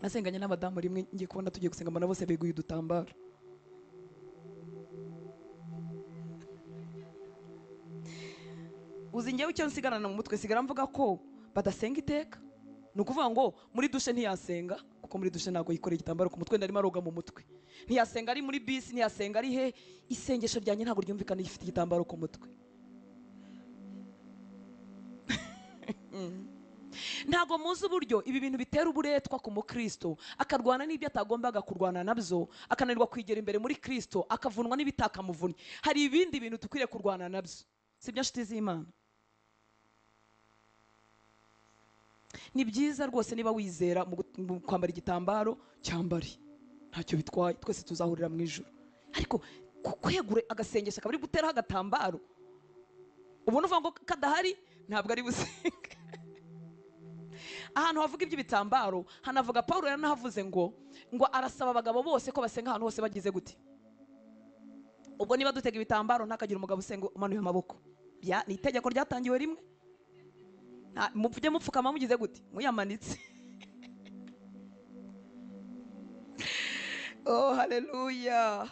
S1: Nasenganye n'abadamu rimwe, ngiye kubona tugiye gusenga, mbona bose beguye udutambaro. Uzi njyewe icyo nsigarana mu mutwe, sigara mvuga ko badasenga iteka. Ni ukuvuga ngo muri dushe ntiyasenga, kuko muri dushe ntabwo yikoreye igitambaro ku mutwe, ndarimo aroga mu mutwe. Ntiyasenga ari muri bisi, ntiyasenga ari he. Isengesho ryanjye ntabwo ryumvikana gifite igitambaro ku mutwe. Ntabwo muzi uburyo ibi bintu bitera uburetwa ku mukristo, akarwana n'ibyo atagombaga kurwana nabyo, akananirwa kwigera imbere muri Kristo, akavunwa n'ibitakamuvunnye. Hari ibindi bintu tukwiriye kurwana nabyo, sibyo nshuti z'Imana? Ni byiza rwose niba wizera mu kwambara igitambaro, cyambare, ntacyo bitwaye, twese tuzahurira mu ijuru. Ariko kwegura agasengesha kabari guteraho agatambaro, ubona uvuga ngo kadahari ntabwo ari busenga. Ahantu havuga iby'ibitambaro hanavuga, Paulo yaranahavuze ngo arasaba abagabo bose ko basenga ahantu hose bagize gute. Ubwo niba dutega ibitambaro ntakagira umugabo usenga umanuye amaboko, ni itegeko ryatangiwe rimwe. Mupfuje mupfukama mugize gute, muyamanitse. Oh haleluya.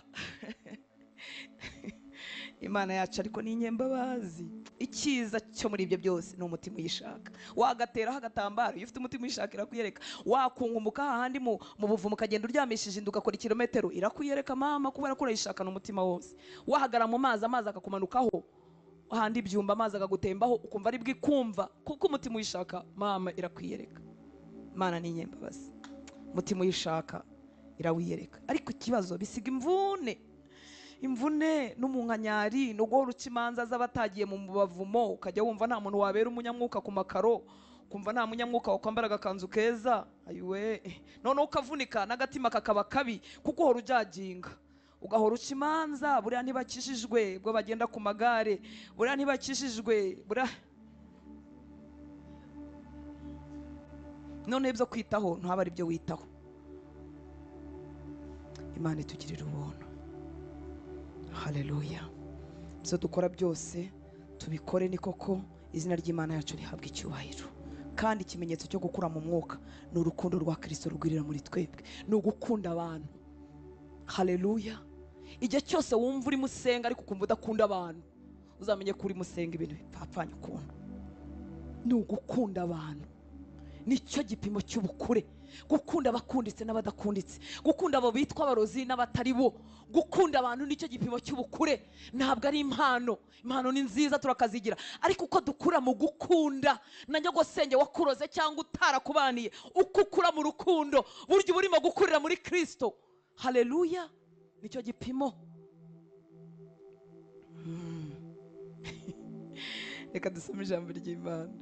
S1: Imana yacu ariko ni inyembabazi. Icyiza cyo muri ibyo byose ni umutima uyishaka. Wagateraho agatambaro, iyo ufite umutima uyishaka irakuyereka. Wakungumuka hahandi mu buvumo ukagenda uryamishije inda ugakora kilometero, irakuyereka mama, kubera ko urayishakana umutima wose. Wahagara mu mazi, amazi akakumanukaho, ahandi ibyumba amazi akagutembaho ukumva ari bwikumva, kuko umutima uyishaka mama irakwiyereka. Imana ni inyembabazi, umutima uyishaka irawiyereka. Ariko ikibazo bisiga imvune n'umunkanyari no guhora uca imanza z'abatagiye mu bavumo, ukajya wumva nta muntu wabera umunyamwuka ku makaro, kumva nta munyamwuka wakwambara agakanzu keza, ayiwe noneho ukavunika n'agatima kakaba kabi kuko uhora ujaginga, ugahora uca imanza. Buriya ntibakishijwe bwo bagenda ku magare, buriya ntibakishijwe, buriya none ibyo kwitaho ntabwo ari byo witaho. Imana itugirira ubuntu. Haleluya. Ibyo dukora byose tubikore ni koko izina ry'Imana yacu rihabwa icyubahiro. Kandi ikimenyetso cyo gukura mu mwuka ni urukundo rwa Kristo rugwirira muri twebwe, ni ugukunda abantu. Haleluya. Igihe cyose wumva uri musenga ariko ukumva udakunda abantu, uzamenye ko uri musenga ibintu bipfapfanye ukuntu. Ni ugukunda abantu, nicyo gipimo cy'ubukure. Gukunda abakunditse n'abadakunditse, gukunda abo bitwa abarozi n'abatari bo, gukunda abantu nicyo gipimo cy'ubukure. Ntabwo ari impano. Impano ni nziza turakazigira, ariko uko dukura mu gukunda, na nyogosenge wakuroze cyangwa utarakubaniye, uko ukura mu rukundo buryo burimo gukurira muri Kristo. Haleluya. Nicyo gipimo. Reka dusome ijambo ry'Imana.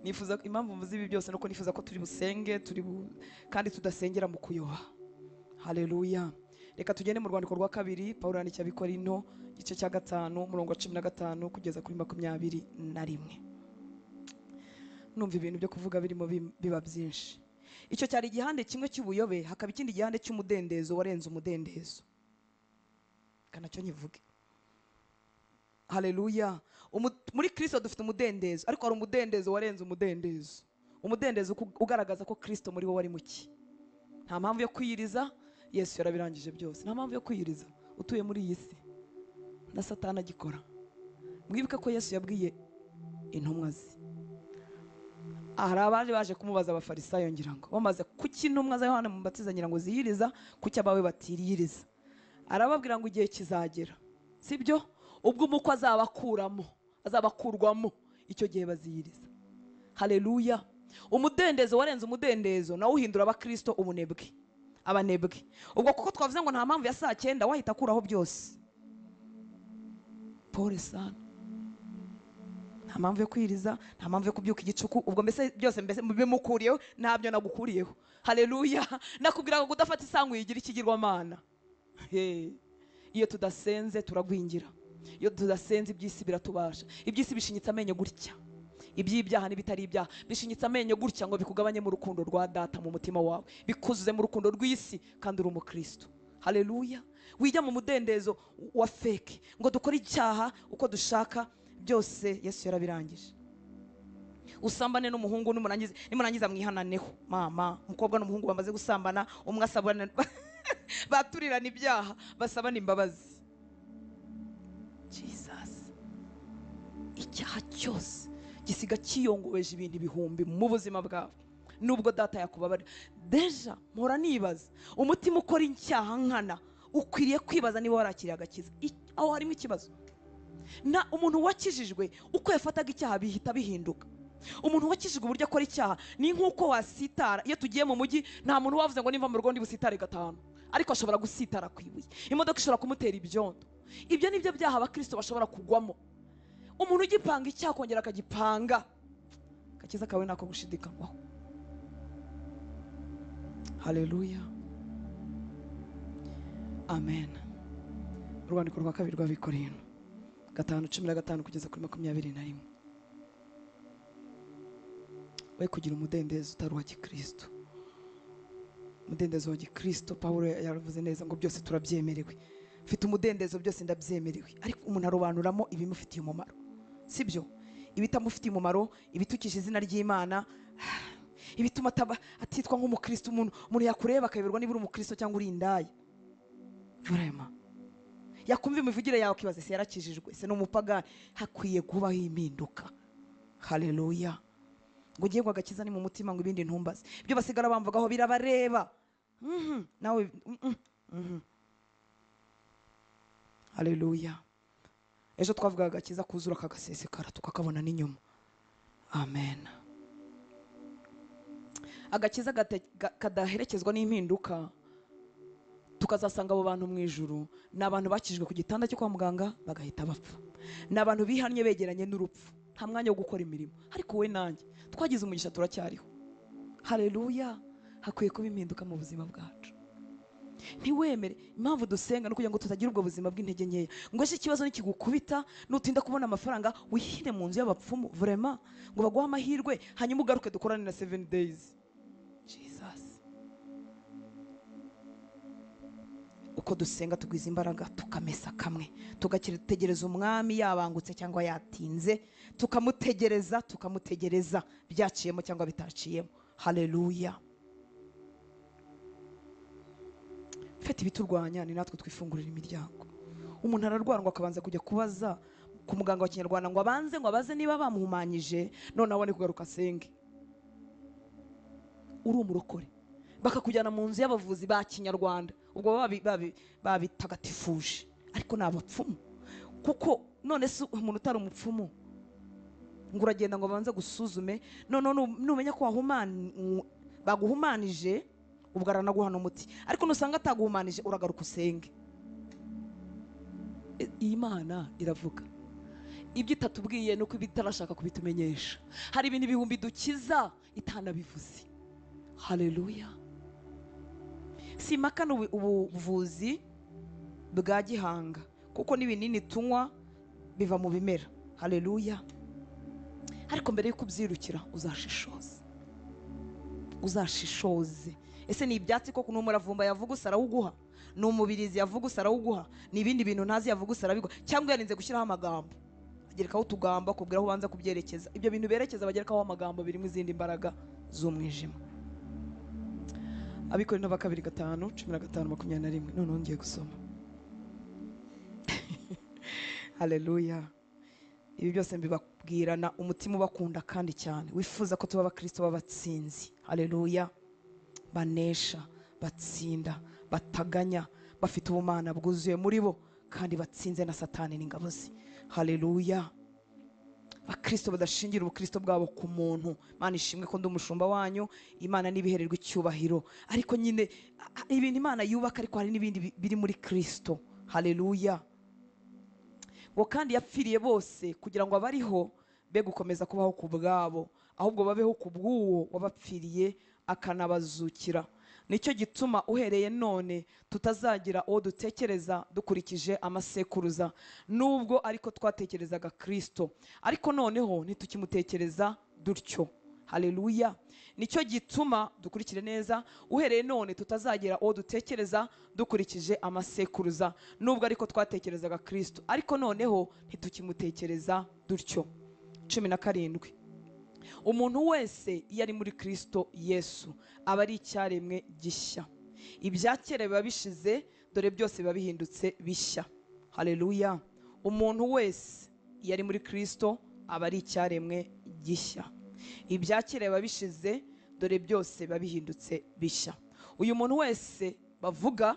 S1: Nifuza impamvu mvuze ibi byose nuko nifuza ko turi busenge, kandi tudasengera mu kuyoba. Haleluya. Reka tugende mu rwandiko rwa kabiri Pawulo yandikiye Abikorinto igice cya 5 umurongo wa 15 kugeza kuri 21. Numva ibintu byo kuvuga birimo biba byinshi. Icyo cyari igihande kimwe cy'ubuyobe, hakaba ikindi gihande cy'umudendezo warenze umudendezo. Kana cyo nyivuge. Haleluya. Muri Kristo dufite umudendezo, ariko hari umudendezo warenze umudendezo. Umudendezo ugaragaza ko Kristo muri wowe ari muki. Nta mpamvu yo kwiyiriza, Yesu yarabirangije byose. Nta mpamvu yo kwiyiriza utuye muri iyi si na Satani agikora. Mwibuke ko Yesu yabwiye intumwa ze. Hari abandi baje kumubaza abafarisayo ngira ngo bamaze kuki intumwa za Yohana Mubatiza ngira ngo ziyiriza, kuki abawe batiriyiriza. Arababwira ngo igihe kizagera, sibyo, ubwo umukwe azabakurwamo, icyo gihe baziyiriza. Haleluya. Umudendezo warenze umudendezo nawe uhindura abakristo ubunebwe, abanebwe. Ubwo kuko twavuze ngo nta mpamvu ya saa 9 wahita akuraho byose. Pole sana. Nta mpamvu yo kwiriza, nta mpamvu yo kubyuka igicuku, ubwo mbese byose bimukuriyeho, ntabyo nagukuriyeho. Haleluya. Nakubwira ngo udafata isangu yigira ikigirwamana. Iyo tudasenze turagwingira. Iyo tudasenze ibyisi biratubasha. Ibyisi bishinyitse amenyo gutya, iby'ibyaha n'ibitari ibyaha bishinyitse amenyo gutya ngo bikugabanye mu rukundo rwa Data mu mutima wawe, bikuzuze mu rukundo rw'isi kandi uri umukristo. Haleluya. Wijya mu mudendezo wa fake ngo dukore icyaha uko dushaka, byose Yesu yarabirangije. Usambane n'umuhungu nimurangiza mwihananeho. Mama, umukobwa n'umuhungu bamaze gusambana, umwe asabana baturirana ibyaha, basabana imbabazi. Jesus. Icyaha cyose gisiga kiyongoweje ibintu ibihumbi mu buzima bwawe, nubwo Data yakubabara. Deja mpora nibaza, umutima ukora icyaha nkana ukwiriye kwibaza niba warakiriye agakiza. Aho harimo ikibazo. Na umuntu wakijijwe uko yafataga icyaha bihita bihinduka. Umuntu wakijijwe uburyo akora icyaha ni nk'uko wasitara. Iyo tugiye mu mujyi nta muntu wavuze ngo nimva mu rugo ndi busitare 5, ariko ashobora gusitara kwibuye, imodoka ishobora kumutera ibyondo. Ibyo nibyo byaha abakristo bashobora kugwamo. Umuntu ugipanga icyaha kongera akagipanga, agakiza kawe nako gushidikanywaho. Haleluya. Amen. Urwandiko rwa kabiri rw'Abikorinto 5:15 kugeza kuri 21. We kugira umudendezo utari uwa Gikristo. Umudendezo wa Gikristo, Pawulo yaravuze neza ngo byose turabyemerewe. Mfite umudendezo byose ndabyemerewe, ariko umuntu arobanuramo ibimufitiye umumaro, sibyo? Ibitamufitiye umumaro, ibitukisha izina ry'Imana, ibituma atitwa nk'umukristo. Umuntu yakureba akayoberwa niba uri umukristo cyangwa uri indaya. Vrema. Yakumva imivugire yawe kibaze se yarakijijwe, se n'umupagani. Hakwiye kubaho impinduka. Haleluya. Ngo ugiye agakiza ni mu mutima ngo ibindi ntumbaze. Byo basigara bamvugaho birabareba. Nawe Haleluya. ejo twavugaga agakiza kuzura kagasesekara tukakabona n'inyuma. Amen. Agakiza kadaherekezwa n'impinduka, tukazasanga abo bantu mu ijuru ni abantu bakijwe ku gitanda cyo kwa muganga bagahita bapfa. Ni abantu bihannye begeranye n'urupfu, nta mwanya wo gukora imirimo. Ariko we nanjye twagize umugisha, turacyariho. Haleluya. Hakwiye kuba impinduka mu buzima bwacu. Ntiwemere, impamvu dusenga no kugira ngo tutagira ubwo buzima bw'intege nkeya. Ngo ese ikibazo nikigukubita nutinda kubona amafaranga wihine mu nzu y'abapfumu vraiment ngo baguha amahirwe hanyuma ugaruke dukorane na 7 days. Jesus. Uko dusenga tugwiza imbaraga, tukamesa kamwe, tugategereza umwami yabangutse cyangwa yatinze, tukamutegereza byaciyemo cyangwa bitaciyemo. Haleluya. Fete ibiturwanya ni natwe twifungurira imiryango. Umuntu ararwara ngo akabanza kujya kubaza ku muganga wa Kinyarwanda ngo abaze niba bamuhumanyije none abone kugaruka asenge. Uri umurokore bakakujyana mu nzu y'abavuzi ba Kinyarwanda, ubwo babitagatifuje, ariko nabapfumu. Kuko none se umuntu utari umupfumu ngo uragenda ngo banze gusuzume, none numenya ko baguhumanije ubwo aranaguhana umuti, ariko nusanga ataguhumanije uragaruka usenge. Imana iravuga ibyo itatubwiye nuko ibitarashaka kubitumenyesha. Hari ibintu ibihumbi dukiza itanabivuze. Haleluya. Simakana ubuvuzi bwa gihanga kuko n'ibinini tunywa biva mu bimera. Haleluya. Ariko mbere yuko ubyirukira uzashishoze. Ese ni ibyatsi koko n'umuravumba yavuga usarawuguha, ni umubirizi yavuga usarawuguha, ni ibindi bintu ntazi yavuga usarabigwa, cyangwa yarinze gushyiraho amagambo agerekaho utugambo akubwira aho ubanza kubyerekeza. Ibyo bintu berekeza bagerekaho amagambo birimo izindi mbaraga z'umwijima. Abikorintho 2:5-15-21. none ngiye gusoma. Haleluya. Ibi byose mbibabwirana umutima ubakunda kandi cyane, wifuza ko tuba abakristo b'abatsinzi. Haleluya. Banesha, batsinda, bataganya, bafite ubumana bwuzuye muri bo kandi batsinze na Satani n'ingabo ze. Haleluya. Bakristo badashingira ubukristo bwabo ku muntu. Imana ishimwe ko ndi umushumba wanyu, Imana nibihererwa icyubahiro. Ariko nyine ibintu Imana yubaka, ariko hari n'ibindi biri muri Kristo. Haleluya. Ngo kandi yapfiriye bose kugira ngo abariho be gukomeza kubaho ku bwabo, ahubwo babeho ku bw'uwo wabapfiriye akanabazukira. Nicyo gituma uhereye none tutazagira uwo dutekereza dukurikije amasekuruza, nubwo ariko twatekerezaga Kristo, ariko noneho ntitukimutekereza dutyo. Haleluya. Nicyo gituma dukurikire neza, uhereye none tutazagira uwo dutekereza dukurikije amasekuruza, nubwo ariko twatekerezaga Kristo, ariko noneho ntitukimutekereza dutyo. 17. Umuntu wese iyo ari muri Kristo Yesu aba ari icyaremwe gishya. Ibyakera biba bishize, dore byose biba bihindutse bishya. Haleluya. Umuntu wese iyo ari muri Kristo aba ari icyaremwe gishya. Ibyakera biba bishize, dore byose biba bihindutse bishya. Uyu muntu wese bavuga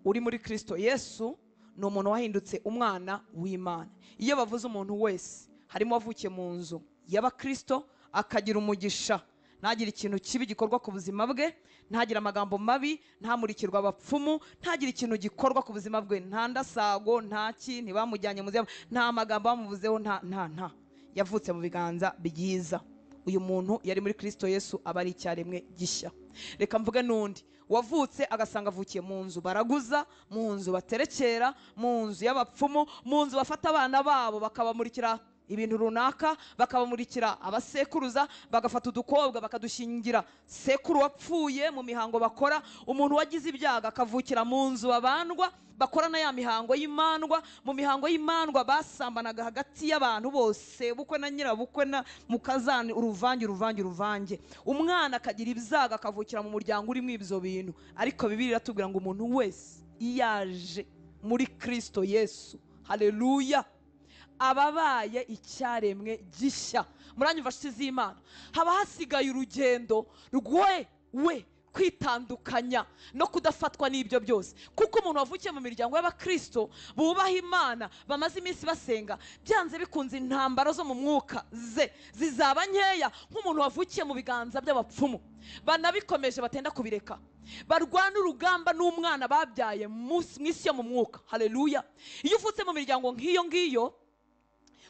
S1: uri muri Kristo Yesu ni umuntu wahindutse umwana w'Imana. Iyo bavuze umuntu wese, harimo wavukiye mu nzu y'abakristo akagira umugisha, ntagire ikintu kibi gikorwa ku buzima bwe, ntagire amagambo mabi, ntamurikirwa abapfumu, ntagire ikintu gikorwa ku buzima bwe, nta ndasago, ntaki, ntibamujyanye mu nta magambo bamuvuzeho, nta yavutse mu biganza byiza. Uyu muntu yari muri Kristo Yesu aba ari icyaremwe gishya. Reka mvuge n'undi wavutse agasanga avukiye mu nzu baraguza, mu nzu baterekera, mu nzu y'abapfumu, mu nzu bafata abana babo bakabamurikira ibintu runaka, bakabamurikira abasekuruza, bagafata udukobwa bakadushingira sekuru wapfuye mu mihango bakora. Umuntu wagize ibyaga akavukira mu nzu babandwa, bakorana ya mihango y'imandwa. Mu mihango y'imandwa basambanaga hagati y'abantu bose, bukwe na nyirabukwe na mukazani, uruvange. Umwana akagira ibyaga akavukira mu muryango urimo ibyo bintu. Ariko Bibiliya iratubwira ngo umuntu wese iyaje muri Kristo Yesu, haleluya, ababaye icyaremwe gishya. Muranyumva nshuti z'Imana, haba hasigaye urugendo kwitandukanya no kudafatwa n'ibyo byose. Kuko umuntu wavukiye mu miryango y'abakristo bubaha Imana, bamaze iminsi basenga, byanze bikunze intambara zo mu mwuka zizaba nkeya nk'umuntu wavukiye mu biganza by'abapfumu banabikomeje batenda kubireka, barwana urugamba n'umwana babyaye mu isi yo mu mwuka. Haleluya. Iyo uvutse mu miryango nk'iyo ngiyo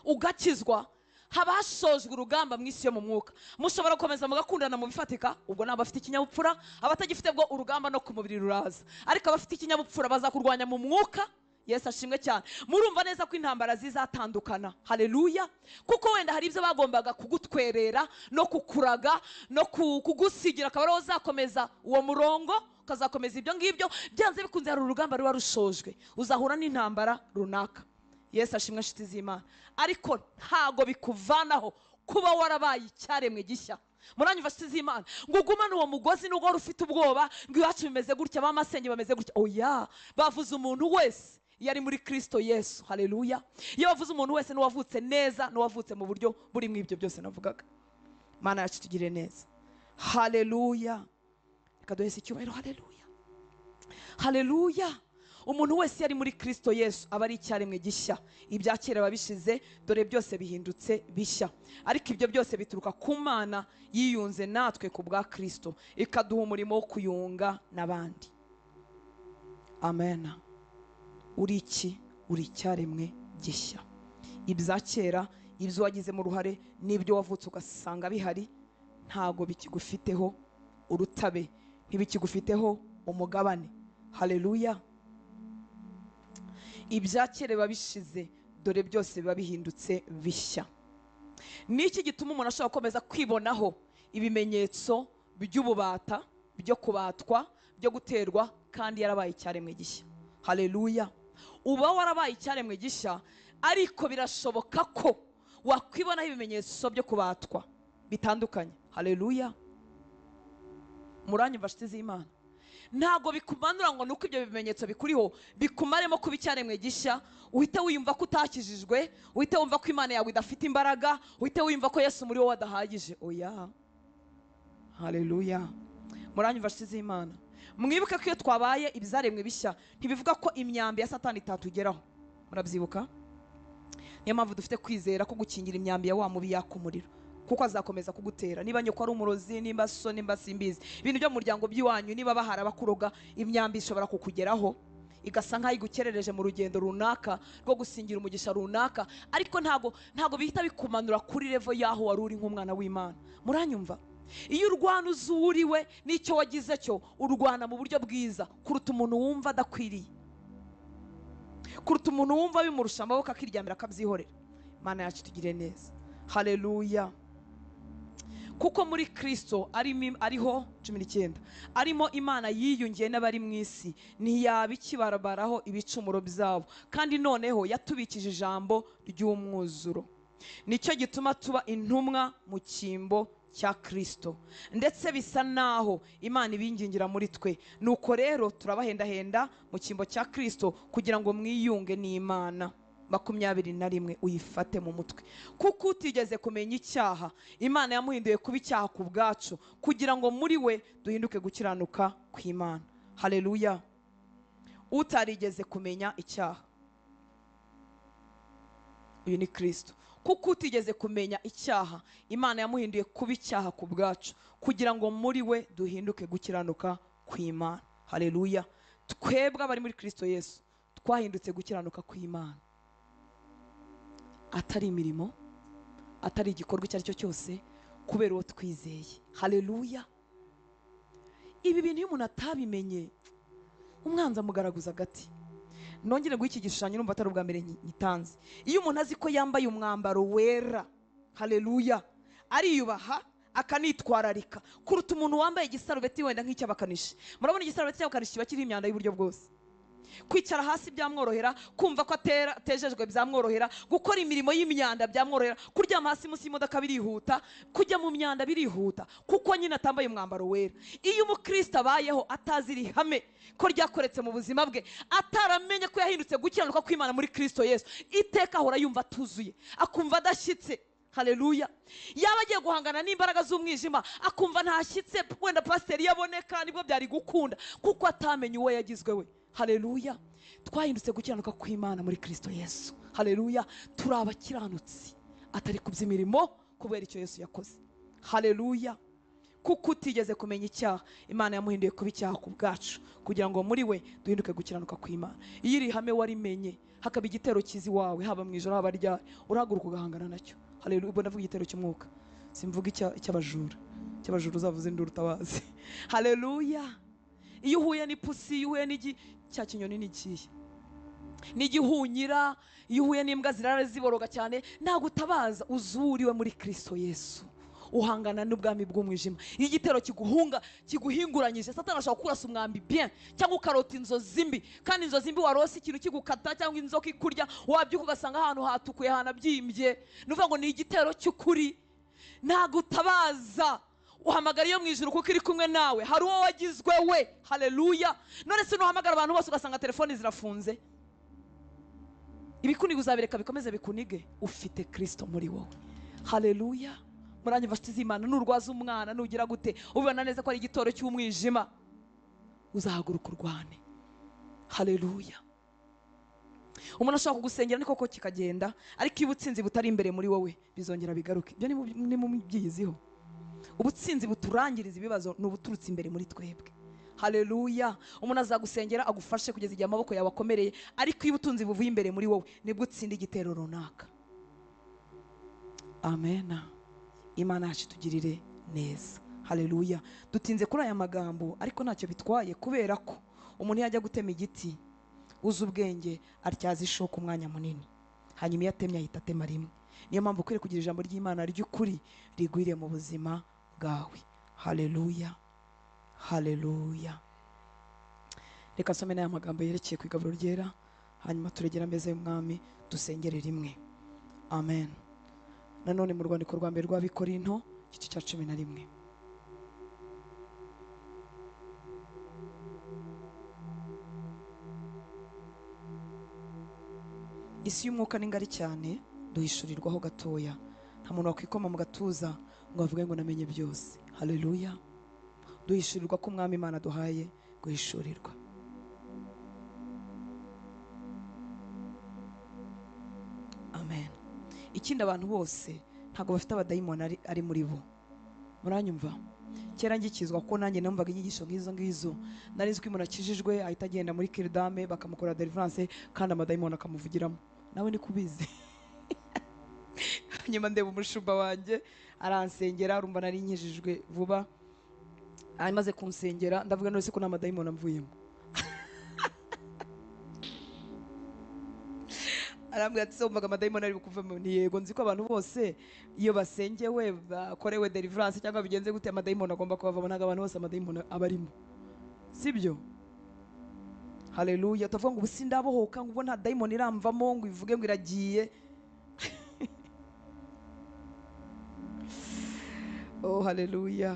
S1: ugakizwa, haba hashojwe urugamba mu isi yo mu mwuka. Mushobora gukomeza mugakundana mu bifatika, ubwo naba afite ikinyabupfura, abatagifite bwo urugamba no ku mubiri ruraza, ariko abafite ikinyabupfura bazakurwanya mu mwuka. Yesu ashimwe cyane. Murumva neza ko intambara zizatandukana. Haleluya. Kuko wenda hari ibyo bagombaga kugutwerera no kukuraga no kugusigira, akaba ariho uzakomeza uwo murongo, ukazakomeza ibyo ngibyo. Byanze bikunze hari urugamba ruba rushojwe, uzahura n'intambara runaka. Yesu ashimwe nshuti z'Imana. Ariko ntago bikuvanaho kuba warabaye icyaremwe gishya. Muranyumva nshuti z'Imana, ngo ugumane uwo mugozi nubwo ufite ubwoba ngo iwacu bimeze gutya, bamasenge bameze gutya. Oya, bavuze umuntu wese yari muri Kristo Yesu. Haleluya. Iyo bavuze umuntu wese n'uwavutse neza, n'uwavutse mu buryo buri mw'ibyo byose navugaga. Mana yacu tugire neza. Haleluya. Reka duhese icyubahiro. Haleluya. Haleluya. Umuntu wese yari muri Kristo Yesu aba ari icyaremwe gishya. Ibya kera babishize, dore byose bihindutse bishya. Ariko ibyo byose bituruka ku Mana yiyunze natwe ku bwa Kristo, ikaduha umurimo wo kuyunga n'abandi. Amen. Uri iki? Uri icyaremwe gishya. Ibya kera, ibyo wagizemo uruhare n'ibyo wavutse ugasanga bihari, ntago bikigufiteho urutabe, ntibikigufiteho umugabane. Haleluya. Ibya kera babishize, dore byose biba bihindutse bishya. Niki gituma umuntu ashobora gukomeza kwibonaho ibimenyetso by'ububata, byo kubatwa, byo guterwa, kandi yarabaye icyaremwe gishya. Haleluya. Uba warabaye icyaremwe gishya, ariko birashoboka ko wakwibonaho ibimenyetso byo kubatwa bitandukanye. Haleluya. Muranyumva nshuti z'Imana. Ntago bikumanura ngo nuko ibyo bimenyetso bikuriho bikumaremo kuba icyaremwe gishya, uhite wiyumva ko utakijijwe, uhite wumva ko Imana yawe idafite imbaraga, uhite wiyumva ko Yesu muri wowe adahagije. Oya. Haleluya. Muranyumva nshuti z'Imana. Mwibuke ko iyo twabaye ibizaremwe bishya, ntibivuga ko imyambi ya Satani itatugeraho. Murabyibuka? Niyo mpamvu dufite kwizera ko gukingira imyambi ya wa mubi yakumuriro, kuko azakomeza kugutera. Niba nyoko ari umurozi, nimba so, nimba simbizi, ibintu byo mu muryango by'iwanyu, niba bahara bakuroga, imyambi ishobora kukugeraho igasa nkaho igukerereje mu rugendo runaka rwo gusingira umugisha runaka, ariko ntago bihita bikumanura kuri level yaho wari uri nk'umwana w'Imana. Muranyumva? Iyo urwana uzuriwe n'icyo wagize cyo, urwana mu buryo bwiza kuruta umuntu wumva adakwiriye, kuruta umuntu wumva bimurusha amaboko akiryamira akabyihorera. Mana yacu tugire neza. Haleluya. Kuko muri Kristo ariho 19 arimo Imana yiyungiye n'abari mu isi, ntiyaba ikibarabaraho ibicumuro byabo, kandi noneho yatubikije ijambo ry'umwuzuro. Nicyo gituma tuba intumwa mu cyimbo cya Kristo, ndetse bisa naho Imana ibingingira muri twe. Nuko rero turabahendahenda mu cyimbo cya Kristo kugira ngo mwiyunge n'Imana. 21 uyifate mu mutwe. Kuko utigeze kumenya icyaha, Imana yamuhinduye kuba icyaha ku bwacu, kugira ngo muri we duhinduke gukiranuka kw'Imana. Haleluya. Utarigeze kumenya icyaha, uyu ni Kristo. Kuko utigeze kumenya icyaha, Imana yamuhinduye kuba icyaha ku bwacu, kugira ngo muri we duhinduke gukiranuka kw'Imana. Haleluya. Twebwe abari muri Kristo Yesu twahindutse gukiranuka kw'Imana, atari imirimo, atari igikorwa icyo ari cyo cyose, kubera uwo twizeye. Haleluya. Ibi bintu iyo umuntu atabimenye, umwanzi amugaraguza agati. Nongere ngo iki gishushanyo numva atari ubwa mbere nyitanze. Iyo umuntu azi ko yambaye umwambaro wera, haleluya, ariyubaha akanitwararika kuruta umuntu wambaye igisarubeti wenda nk'icy'abakanishi. Murabona igisarubeti cy'abakanishi kiba kiriho imyanda y'uburyo bwose. Kwicara hasi byamworohera, kumva ko atejejwe byamworohera, gukora imirimo y'imyanda byamworohera, kuryama hasi munsi y'imodoka birihuta, kujya mu myanda birihuta, kuko nyine atambaye umwambaro wera. Iyo umukristo abayeho atazi iri hame ko ryakoretse mu buzima bwe, ataramenye ko yahindutse gukiranuka kw'Imana muri Kristo Yesu, iteka ahora yumva atuzuye, akumva adashyitse. haleluya. Yaba agiye guhangana n'imbaraga z'umwijima akumva ntashyitse wenda pasiteri yaboneka nibwo byari gukunda, kuko atamenye uwo yagizwe we. Haleluya. Twahindutse gukiranuka kw'Imana muri Kristo Yesu. Haleluya. Turi abakiranutsi atari ku by'imirimo, kubera icyo Yesu yakoze. Haleluya. Kuko utigeze kumenya icyaha, Imana yamuhinduye kuba icyaha ku bwacu, kugira ngo muri we duhinduke gukiranuka kw'Imana. Iyo iri hame warimenye, hakaba igitero kizi wawe, haba mu ijoro haba ryari, urahaguruka ugahangana nacyo. Haleluya. Ubwo ndavuga igitero cy'umwuka, simvuga icy'abajura. Icy'abajura uzavuze induru utabazi. Haleluya. Iyo uhuye n'ipusi, iyo uhuye cya kinyoni n'ikihe, n'igihunyira, iyo uhuye n'imbwa zirara ziboroga cyane, ntabwo utabaza, uzuriwe muri Kristo Yesu. Uhangana n'ubwami bw'umwijima. Iyo igitero kiguhinguranyije, Satani ashobora kurasa umwambi bien, cyangwa ukarota inzozi mbi, kandi inzozi mbi warose ikintu kigukata cyangwa inzoka ikurya, wabyuka ugasanga ahantu hatukuye hanabyimbye. Nuvuga ngo ni igitero cy'ukuri. Ntabwo utabaza, uhamagara iyo mu ijuru kuko iri kumwe nawe, hari uwo wagizwe we. Haleluya. None se nuhamagara abantu bose ugasanga telefoni zirafunze, ibikuniga uzabireka bikomeze bikunige, ufite Kristo muri wowe. Haleluya. Muranye bashyize Imana, nurwaza umwana nugira gute, ubibona neza ko ari igitoro cy'umwijima, uzahaguruka urwane. Haleluya. Umuntu ashaka kugusengera niko kikagenda, ariko iyo ubutsinzi butari imbere muri wowe bizongera bigaruke. Ibyo ni mu byiyiziho. Ubutsinzi buturangiriza ibibazo ni ubuturutse imbere muri twebwe. Haleluya. Umuntu azagusengera agufashe kugeza igihe amaboko yawe akomereye, ariko iyo ubutunzi buvuye imbere muri wowe nibwo utsinda igitero runaka. Amen. Imana yacu tugirire neza. Haleluya. Dutinze kuri aya magambo, ariko ntacyo bitwaye, kubera ko umuntu yajya gutema igiti, uzi ubwenge atyaza ishoka umwanya munini, hanyuma iyo atemye ahita atema rimwe. Niyo mpamvu ukwiriye kugira ijambo ry'Imana ry'ukuri rigwiriye mu buzima bwawe. Haleluya. Haleluya. Reka nsome n'aya magambo yerekeye ku igaburo ryera, hanyuma turegera ameza y'umwami dusengere rimwe. Amen. Nanone mu rwandiko rwa mbere rw'Abikorinto igice cya 11. Isi y'umwuka ni ngari cyane, duhishurirwaho gatoya. Nta muntu wakwikoma mu gatuza ngo avuge ngo namenye byose. Haleluya. Duhishurirwa ko umwami Imana duhaye guhishurirwa. Amen. Ikindi, abantu bose ntago bafite abadayimoni ari muri bo. Muranyumva? Kera ngikizwa ko nanjye numvaga inyigisho nk'izo ngizo, nari nzi ko umuntu akijijwe ahita agenda muri kiridame bakamukora deliverance kandi amadayimoni akamuvugiramo. Nawe ni kubizi. Nyuma ndeba umushumba wanjye aransengera, arumva nari nkijijwe vuba, amaze kunsengera ndavuga none se ko n'amadayimoni amvuyemo. Arambwira ati umvaga amadayimoni ari bukuvamo. Ni yego, nzi ko abantu bose iyo basengewe bakorewe deliverance cyangwa bigenze gute amadayimoni agomba kubavamo. Ntago abantu bose amadayimoni abarimo, sibyo? Haleluya. Tuvuga ngo ubusindabohoka ngo ubona dayimoni iramvamo ngo ivuge ngo iragiye. Oh haleluya.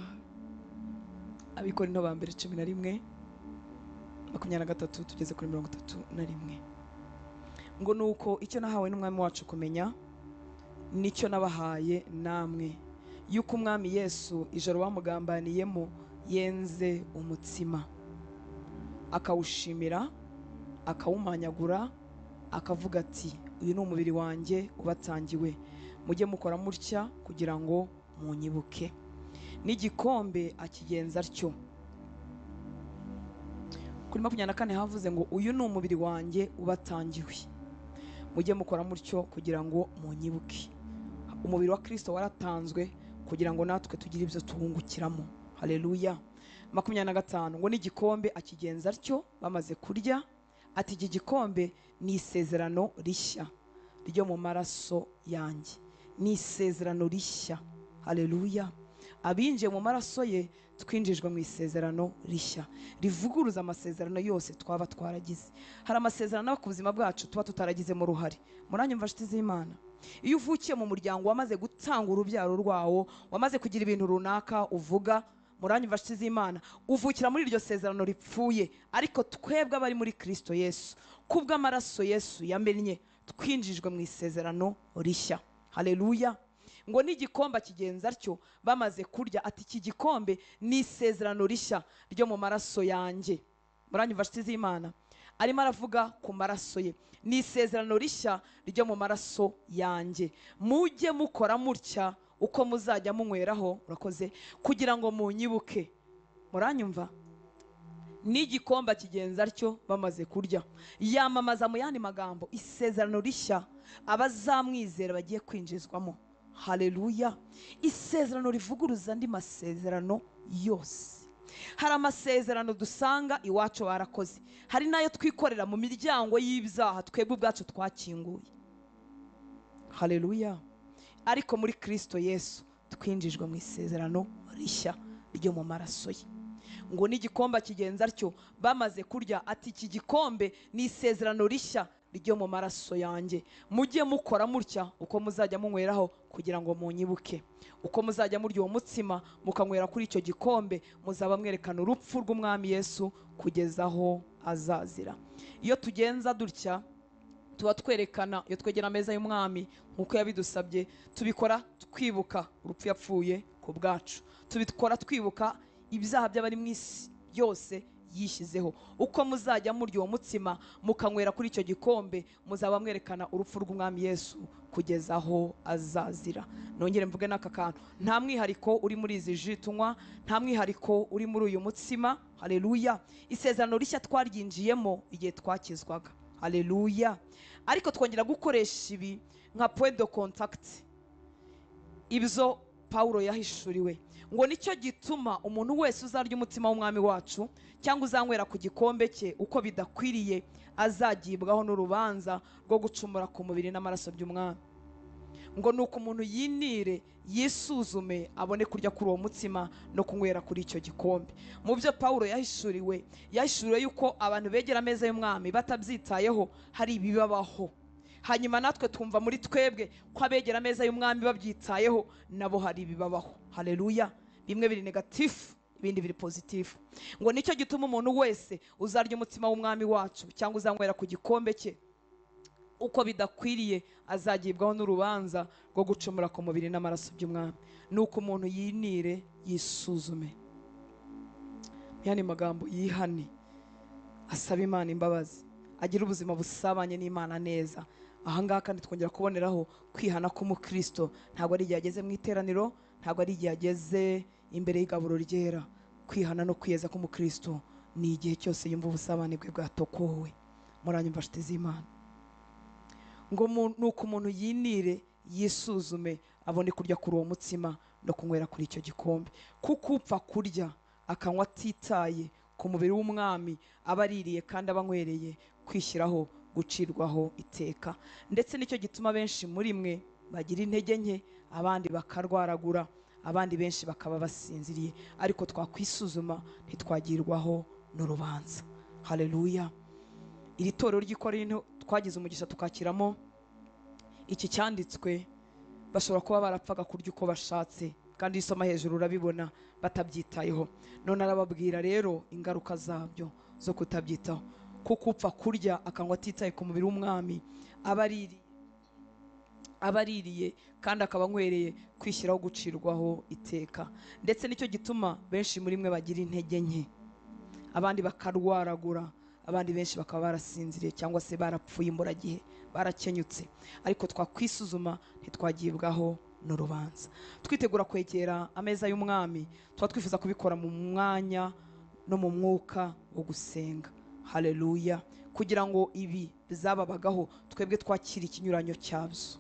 S1: Abikorinto ba mbere 11:23 tugeze kuri 31. Ngo nuko icyo nahawe n'umwami wacu kumenya nicyo nabahaye namwe, yuko umwami Yesu ijoro bamugambaniyemo yenze umutsima akawushimira akawumanyagura akavuga ati uyu ni umubiri wanjye ubatangiwe, mujye mukora mutya kugira ngo munyibuke. N'igikombe akigenza atyo. Kuri 24 havuze ngo uyu ni umubiri wanjye ubatangiwe, mujye mukora mutyo kugira ngo munyibuke. Umubiri wa Kristo waratanzwe kugira ngo natwe tugire ibyo tuhungukiramo. Haleluya. 25 ngo n'igikombe akigenza atyo bamaze kurya, ati iki gikombe ni isezerano rishya ryo mu maraso yanjye. Ni isezerano rishya. Haleluya. Abinjiye mu maraso ye twinjijwe mu isezerano rishya rivuguruza amasezerano yose twaba twaragize. Hari amasezerano ku buzima bwacu tuba tutaragize mu ruhare. Muranyumva nshuti z'Imana? Iyo uvukiye mu muryango wamaze gutanga urubyaro rwawo, wamaze kugira ibintu runaka uvuga, muranyumva nshuti z'Imana, uvukira muri iryo sezerano ripfuye. Ariko twebwe abari muri Kristo Yesu, kubw'amaraso Yesu yamennye, twinjijwe mu isezerano rishya. Haleluya. ngo n'igikombe kigenza atyo bamaze kurya, ati iki gikombe ni isezerano rishya ryo mu maraso yanjye. muranyumva nshuti z'Imana? arimo aravuga ku maraso ye. ni isezerano rishya ryo mu maraso yanjye, mujye mukora mutya uko muzajya munyweraho, urakoze, kugira ngo munyibuke. muranyumva? n'igikombe kigenza atyo bamaze kurya, yamamaza mu yandi magambo isezerano rishya abazamwizera bagiye kwinjizwamo. haleluya! isezerano rivuguruza andi masezerano yose. hari amasezerano dusanga iwacu barakoze, hari n'ayo twikorera mu miryango y'ibyaha twebwe ubwacu twakinguye. haleluya! ariko muri Kristo Yesu twinjijwe mu isezerano rishya ryo mu maraso ye. ngo n'igikombe kigenza atyo bamaze kurya, ati iki gikombe ni isezerano rishya ryo mu maraso yanjye, mujye mukora mutya uko muzajya munyweraho kugira ngo munyibuke. uko muzajya murya uwo mutsima mukanywera kuri icyo gikombe, muzaba mwerekana urupfu rw'umwami Yesu kugeza aho azazira. iyo tugenza dutya tuba twerekana, iyo twegera ameza y'umwami nk'uko yabidusabye, tubikora twibuka urupfu yapfuye ku bwacu, tubikora twibuka ibyaha by'abari mu isi yose yishyizeho. uko muzajya murya uwo mutsima mukanywera kuri icyo gikombe, muzaba mwerekana urupfu rw'umwami Yesu kugeza aho azazira. nongere mvuge n'aka kantu, nta mwihariko uri muri izi ji tunywa, nta mwihariko uri muri uyu mutsima. haleluya! isezerano rishya twaryinjiyemo igihe twakizwaga. haleluya! ariko twongera gukoresha ibi nka point de contact, ibyo Pawulo yahishuriwe, ngo nicyo gituma umuntu wese uzarya umutima w'umwami wacu cyangwa uzanywera ku gikombe cye uko bidakwiriye azagibwaho n'urubanza rwo gucumura ku mubiri n'amaraso by'umwami. ngo nuko umuntu yinire yisuzume abone kurya kuri uwo mutsima no kunywera kuri icyo gikombe. mu byo Pawulo yahishuriwe yuko abantu begera ameza y'umwami batabyitayeho hari ibibabaho. hanyuma natwe twumva muri twebwe ko abegera ameza y'umwami babyitayeho nabo hari ibibabaho. haleluya! bimwe biri negatifu, ibindi biri pozitifu. ngo nicyo gituma umuntu wese uzarya umutsima w'umwami wacu cyangwa uzanywera ku gikombe cye uko bidakwiriye azagibwaho n'urubanza rwo gucumura ku mubiri n'amaraso by'umwami. nuko umuntu yinire yisuzume, yani magambo yihane, asaba Imana imbabazi, agira ubuzima busabanye n'Imana neza. ahangaha kandi twongera kuboneraho kwihana k'umukristo. ntabwo ari igihe ageze mu iteraniro, ntabwo ari igihe ageze imbere y'igaburo ryera. kwihana no kwiyeza k'umukristo ni igihe cyose yumva ubusabane bwe bwatokowe. muranyumva nshuti z'Imana? ngo nuko umuntu yinire yisuzume abone kurya kuri uwo mutsima no kunywera kuri icyo gikombe, kuko upfa kurya akanywa atitaye ku mubiri w'umwami aba aririye kandi aba anywereye kwishyiraho gucirwaho iteka. ndetse nicyo gituma benshi muri mwe bagira intege nke, abandi bakarwaragura, abandi benshi bakaba basinziriye, ariko twakwisuzuma ntitwagirwaho n'urubanza. haleluya! iri torero ry'i Korinto twagize umugisha tukakiramo iki cyanditswe, bashobora kuba barapfaga kurya uko bashatse, kandi isoma hejuru urabibona batabyitayeho. none arababwira rero ingaruka zabyo zo kutabyitaho, kuko upfa kurya akanywa atitaye ku mubiri w'umwami aba aririye kandi akaba anywereye kwishyiraho gucirwaho iteka. ndetse nicyo gituma benshi muri mwe bagira intege nke, abandi bakarwaragura, abandi benshi bakaba barasinziriye cyangwa se barapfuye imburagihe, barakenyutse. ariko twakwisuzuma ntitwagibwaho n'urubanza. twitegura kwegera ameza y'umwami, tuba twifuza kubikora mu mwanya no mu mwuka wo gusenga. haleluya! kugira ngo ibi bizababagaho twebwe twakira ikinyuranyo cyabyo.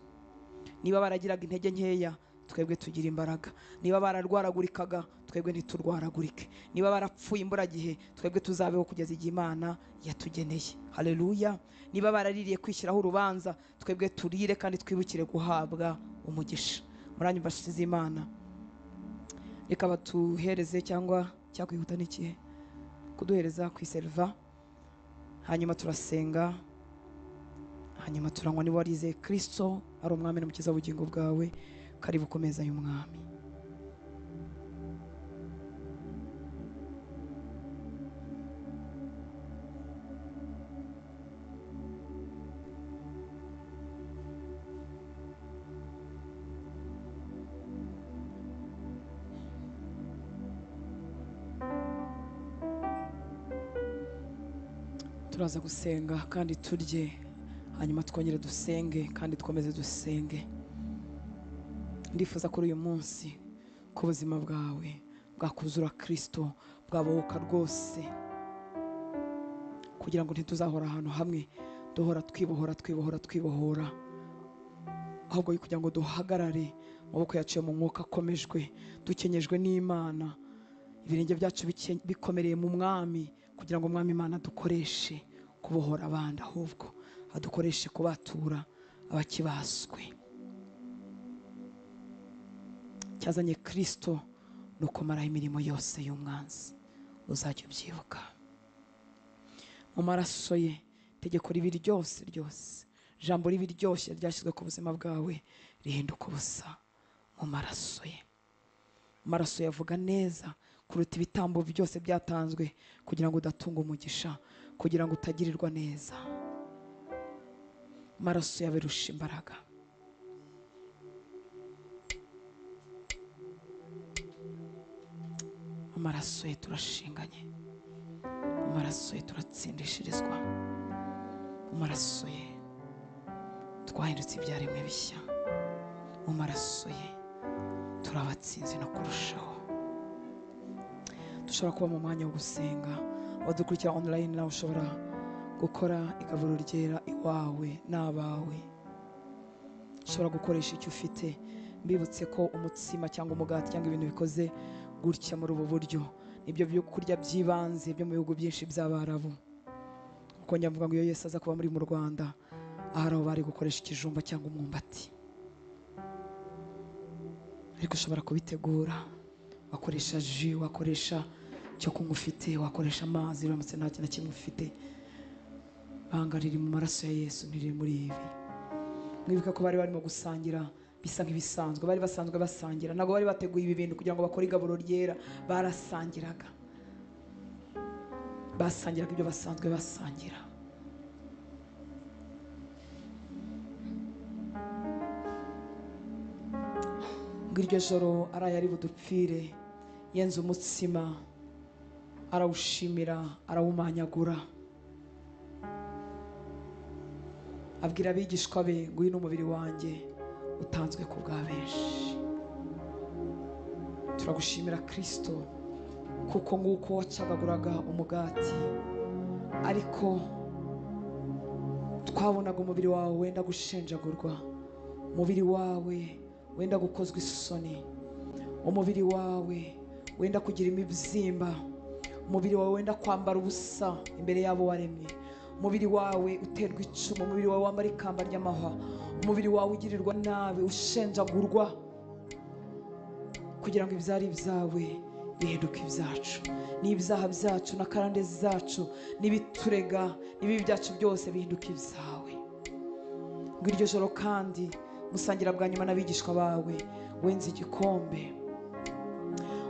S1: niba baragiraga intege nkeya, twebwe tugira imbaraga. niba bararwaragurikaga, twebwe ntiturwaragurike. niba barapfuye imburagihe, twebwe tuzabeho kugeza igihe Imana yatugeneye. haleluya! niba baraririye kwishyiraho urubanza, twebwe turire kandi twibukire guhabwa umugisha. muranyumva nshuti z'Imana? reka batuhereze cyangwa cyakwihuta n'ikihe kuduhereza kwiseriva, hanyuma turasenga, hanyuma turanywa. niba warizeye Kristo ari umwami n'umukiza w'ubugingo bwawe, karibu ku meza y'umwami. turaza gusenga kandi turye, hanyuma twongere dusenge kandi twomeze dusenge. Ndifuza kuri uyu munsi ko ubuzima bwawe bwakuzura Kristo, bwabohoka rwose, kugira ngo ntituzahora ahantu hamwe duhora twibohora, ahubwo kugira ngo duhagarare amaboko yacu mu mwuka akomejwe, dukenyejwe n'Imana, ibirenge byacu bikomereye mu mwami, kugira ngo umwami Imana dukoreshe kubohora abandi, ahubwo adukoreshe kubatura abakibaswe. Cyazanye Kristo no kumaraho imirimo yose y'umwanzi, uzajya ubyibuka. Mu maraso ye tegeko ribi ryose, jambo ribi ryose ryashyizwe ku buzima bwawe rihinduka ubusa mu maraso ye. Maraso yavuga neza kuruta ibitambo byose byatanzwe, kugira ngo udatunga umugisha, kugira ngo utagirirwa neza. Maraso yawe rusha imbaraga. Amaraso ye turashinganye, amaraso ye turatsindishirizwa, amaraso ye twahindutse ibyaremwe bishya, mu maraso ye turabatsinze no kurushaho. Dushobora kuba mu mwanya wo gusenga, abadukurikira online nawe ushobora gukora igaburo ryera iwawe n'abawe, ushobora gukoresha icyo ufite. Mbibutse ko umutsima cyangwa umugati cyangwa ibintu bikoze gutya muri ubu buryo nibyo byo kurya by'ibanze byo mu bihugu byinshi by'Abarabu. Kuko njyavuga ngo iyo Yesu aza kuba muri mu Rwanda, ahari aho bari gukoresha ikijumba cyangwa umwumbati, ariko ushobora kubitegura wakoresha ji, wakoresha cyo kunywa ufite, wakoresha amazi uramutse nta kintu na kimwe ufite. Banga riri mu maraso ya Yesu, ntiriri muri ibi. Mwibuke ko bari barimo gusangira bisa nk'ibisanzwe, bari basanzwe basangira, ntabwo bari bateguye ibi bintu kugira ngo bakore igaburo ryera. Barasangiraga ibyo basanzwe basangira. Ngo iryo joro araye ari budupfire, yenze umutsima arawushimira, arawumanyagura, abwira abigishwa be ngo uyu ni umubiri wanjye utanzwe ku bwa benshi. Turagushimira Kristo, kuko nguko wacagaguraga umugati, ariko twabonaga umubiri wawe wenda gushenjagurwa, umubiri wawe wenda gukozwa isoni, umubiri wawe wenda kugira imibyimba, umubiri wawe wenda kwambara ubusa imbere y'abo waremye, umubiri wawe uterwa icumu, umubiri wawe wambara ikamba ry'amahwa, umubiri wawe ugirirwa nabi, ushenjagurwa, kugira ngo ibyari ibyawe bihinduke ibyacu, n'ibyaha byacu na karande zacu n'ibiturega n'ibibi byacu byose bihinduke ibyawe. Ngo iryo joro kandi musangira bwa nyuma n'abigishwa bawe, wenze igikombe,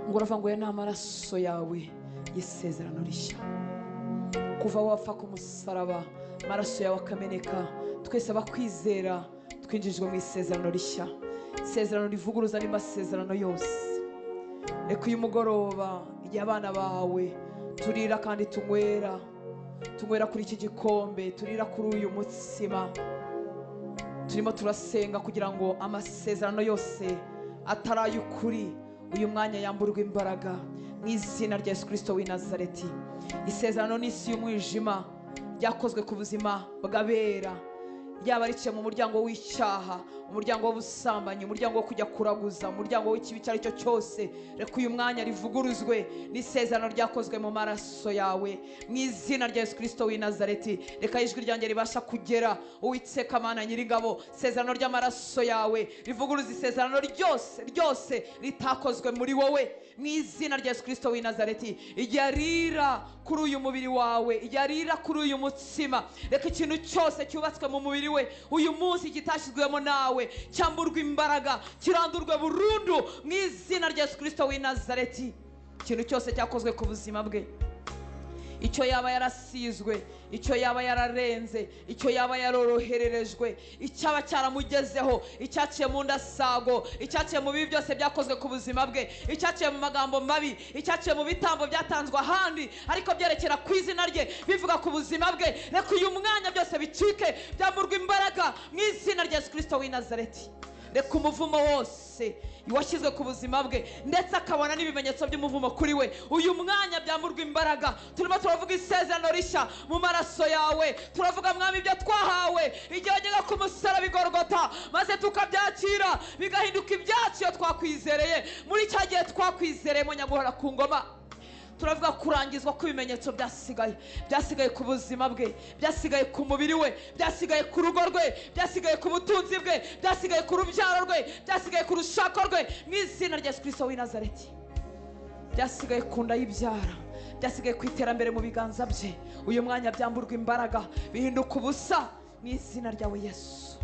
S1: ngo uravuga ngo aya ni amaraso yawe y'isezerano rishya. Kuva wapfa ku musaraba, amaraso yawe akameneka, twese abakwizera twinjijwe mu isezerano rishya, isezerano rivuguruza andi masezerano yose. Reka uyu mugoroba igihe abana bawe turira kandi tunywera kuri iki gikombe, turira kuri uyu mutsima, turimo turasenga kugira ngo amasezerano yose atari ay'ukuri uyu mwanya yamburwa imbaraga mu izina rya Yesu Kristo w'i Nazareti. Isezerano n'isi y'umwijima ryakozwe ku buzima bw'abera, ryaba riciye mu muryango w'icyaha, umuryango w'ubusambanyi, umuryango wo kujya kuraguza, umuryango w'ikibi icyo ari cyo cyose, reka uyu mwanya rivuguruzwe n'isezerano ryakozwe mu maraso yawe mu izina rya Yesu Kristo w'i Nazareti. Reka ijwi ryanjye ribasha kugera Uwiteka Mana Nyiringabo, isezerano ry'amaraso yawe rivuguruza isezerano ryose ritakozwe muri wowe mu izina rya Yesu Kristo w'i Nazareti. Igihe arira kuri uyu mubiri wawe, igihe arira kuri uyu mutsima, reka ikintu cyose cyubatswe mu mubiri we uyu munsi kitashyizwemo nawe cyamburwa imbaraga, kirandurwe burundu mu izina rya Yesu Kristo w'i Nazareti. Ikintu cyose cyakozwe ku buzima bwe, icyo yaba yarasizwe, icyo yaba yararenze, icyo yaba yarorohererejwe, icyaba cyaramugezeho, icyaciye mu ndasago, icyaciye mu bibi byose byakozwe ku buzima bwe, icyaciye mu magambo mabi, icyaciye mu bitambo byatanzwe ahandi ariko byerekera ku izina rye bivuga ku buzima bwe, reka uyu mwanya byose bicike, byamburwa imbaraga mu izina rya Yesu Kristo w'i Nazareti. Reka umuvumo wose washyizwe ku buzima bwe ndetse akabona n'ibimenyetso by'umuvumo kuri we, uyu mwanya byamurwa imbaraga. Turimo turavuga isezerano rishya mu maraso yawe, turavuga mwami ibyo twahawe igihe wajyaga ku musaraba i Golgotha, maze tukabyakira bigahinduka ibyacu iyo twakwizereye. Muri cya gihe twakwizereyemo nyaguhora ku ngoma, turavuga kurangizwa kw'ibimenyetso byasigaye ku buzima bwe, byasigaye ku mubiri we, byasigaye ku rugo rwe, byasigaye ku butunzi bwe, byasigaye ku rubyaro rwe, byasigaye ku rushako rwe mu izina rya Yesu Kristo w'i Nazareti. Byasigaye ku nda y'ibyara, byasigaye ku iterambere mu biganza bye, uyu mwanya byamburwa imbaraga bihinduka ubusa mu izina ryawe Yesu.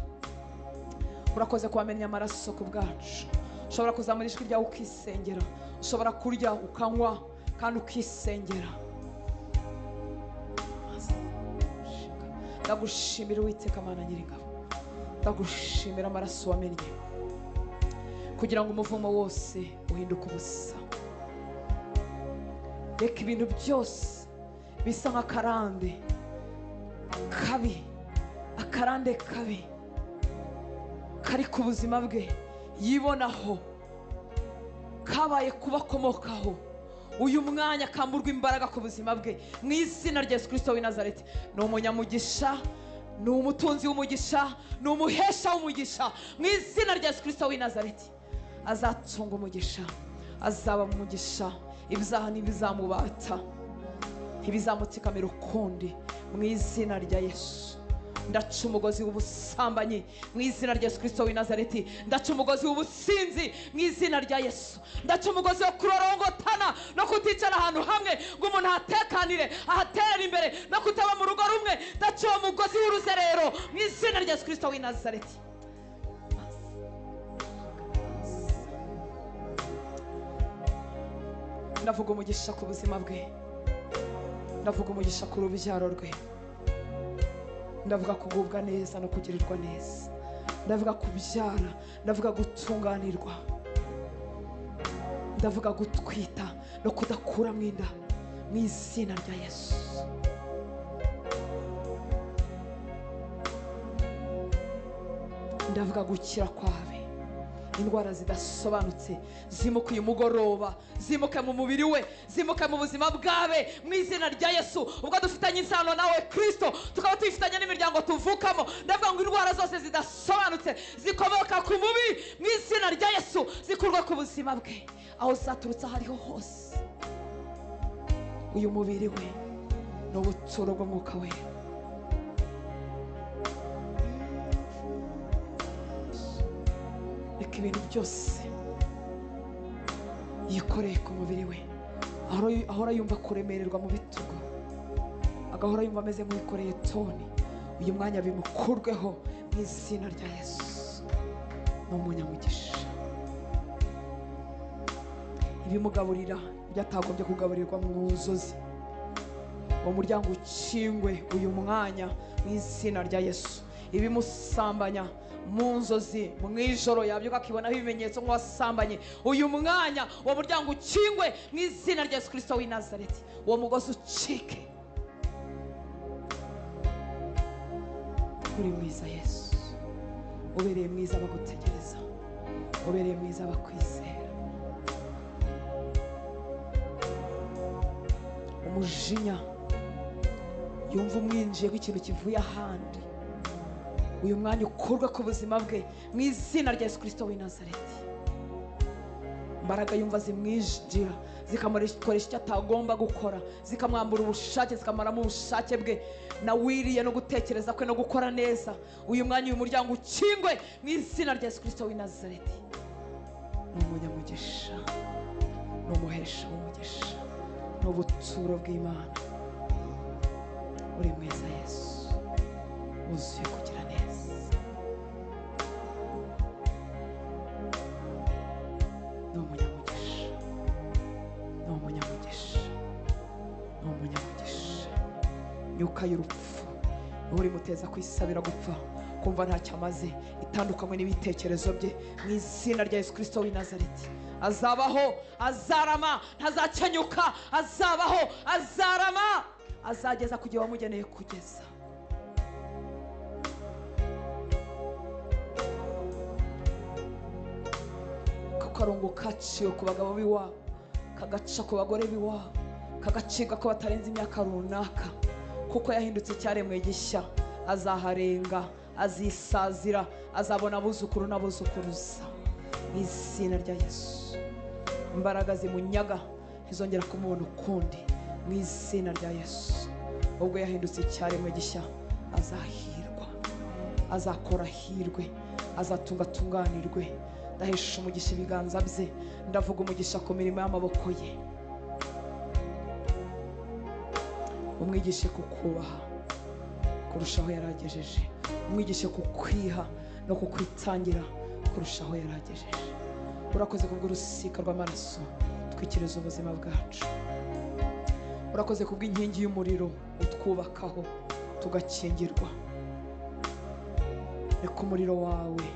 S1: Urakoze kubamenya amaraso ku bwacu. Ushobora kuzamura ijwi ryawe ukisengera, ushobora kurya ukanywa kandi ukisengera. Ndagushimira Uwiteka Mana Nyiringabo, ndagushimira amaraso wamennye kugira ngo umuvumo wose uhinduke ubusa. Reka ibintu byose bisa nk'akarande kabi, akarande kabi kari ku buzima bwe yibonaho, kabaye kubakomokaho, uyu mwanya kamburwa imbaraga ku buzima bwe mu izina rya Yesu Kristo w'i Nazareti. Ni umunyamugisha, ni umutunzi w'umugisha, ni umuhesha w'umugisha mu izina rya Yesu Kristo w'i Nazareti. Azatunga umugisha, azaba mu mugisha, ibyaha ntibizamubata, ntibizamutsikamira ukundi mu izina rya Yesu. Ndaca umugozi w'ubusambanyi mu izina rya Yesu Kristo w'i Nazareti. Ndaca umugozi w'ubusinzi mu izina rya Yesu. Ndaca umugozi wo kurorongotana no kuticara ahantu hamwe ngo umuntu ahatekanire, ahatere imbere no kutaba mu rugo rumwe. Ndaca uwo mugozi w'uruzerero mu izina rya Yesu Kristo w'i Nazareti. Ndavuga umugisha ku buzima bwe, ndavuga umugisha ku rubyaro rwe, ndavuga kugubwa neza no kugirirwa neza, ndavuga kubyara, ndavuga gutunganirwa, ndavuga gutwita no kudakura mu inda mu izina rya Yesu. Ndavuga gukira kwawe, indwara zidasobanutse zimuke uyu mugoroba, zimuke mu mubiri we, zimuke mu buzima bwawe mu izina rya Yesu. Ubwo dufitanye isano nawe Kristo, tukaba tufitanye n'imiryango tuvukamo, ndavuga ngo indwara zose zidasobanutse zikomoka ku mubi mu izina rya Yesu zikurwa ku buzima bwe, aho zaturutse aho ariho hose. Uyu mubiri we ni ubuturo bw'Umwuka we. Reka ibintu byose yikoreye ku mubiri we, ahora yumva kuremererwa mu bitugu, agahora yumva ameze nk'uwikoreye toni, uyu mwanya bimukurweho mu izina rya Yesu. Ni umunyamugisha. Ibimugaburira ibyo atagombye kugaburirwa mu nzozi, uwo muryango ukingwe uyu mwanya mu izina rya Yesu. Ibimusambanya mu nzozi mu ijoro yabyuka akibonaho ibimenyetso nk'uwasambanye, uyu mwanya uwo muryango ukingwe mu izina rya Yesu Kristo w'i Nazareti. Uwo mugozi ucike. Uri mwiza Yesu, ubereye mwiza abagutegereza, ubereye mwiza abakwizera. Umujinya yumva umwinjiye nk'ikintu kivuye ahandi, uyu mwanya ukurwe ku buzima bwe mu izina rya Yesu Kristo w'i Nazareti. Imbaraga yumva zimwijira zikamukoresha icyo atagomba gukora, zikamwambura ubushake, zikamaramo ubushake bwe na wiriye no gutekereza kwe no gukora neza, uyu mwanya uyu muryango ukingwe mu izina rya Yesu Kristo w'i Nazareti. Ni umunyamugisha, ni umuhesha w'umugisha, ni ubuturo bw'Imana. Uri mwiza Yesu, wuzuye kugira neza. Ni umunyamugisha, ni umunyamugisha, ni umunyamugisha. myuka y'urupfu uri muteza kwisabira gupfa kumva ntacyo amaze itandukanywe n'ibitekerezo bye mu izina rya Yesu Kristo w'i Nazareti. Azabaho, azarama, ntazakenyuka, azabaho, azarama, azageza ku gihe wamugeneye kugeza. Karongo kaciye ku bagabo b'iwabo, kagaca ku bagore b'iwabo, kagaciga ko batarenze imyaka runaka, kuko yahindutse icyaremwe gishya. Azaharenga, azisazira, azabona abuzukuru n'abuzukuruza mu izina rya Yesu. Imbaraga zimunyaga ntizongera kumubona ukundi mu izina rya Yesu. Ubwo yahindutse icyaremwe gishya azahirwa, azakora hirwe, azatunga tunganirwe. Ndahesha umugisha ibiganza bye, ndavuga umugisha ku mirimo y'amaboko ye. Umwigishe kukubaha kurushaho yaragejeje, umwigishe kukwiha no kukwitangira kurushaho yaragejeje. Urakoze kubw'urusika rw'amaraso twikiriza ubuzima bwacu. Urakoze kubw'inkingi y'umuriro utwubakaho tugakingirwa. Reka umuriro wawe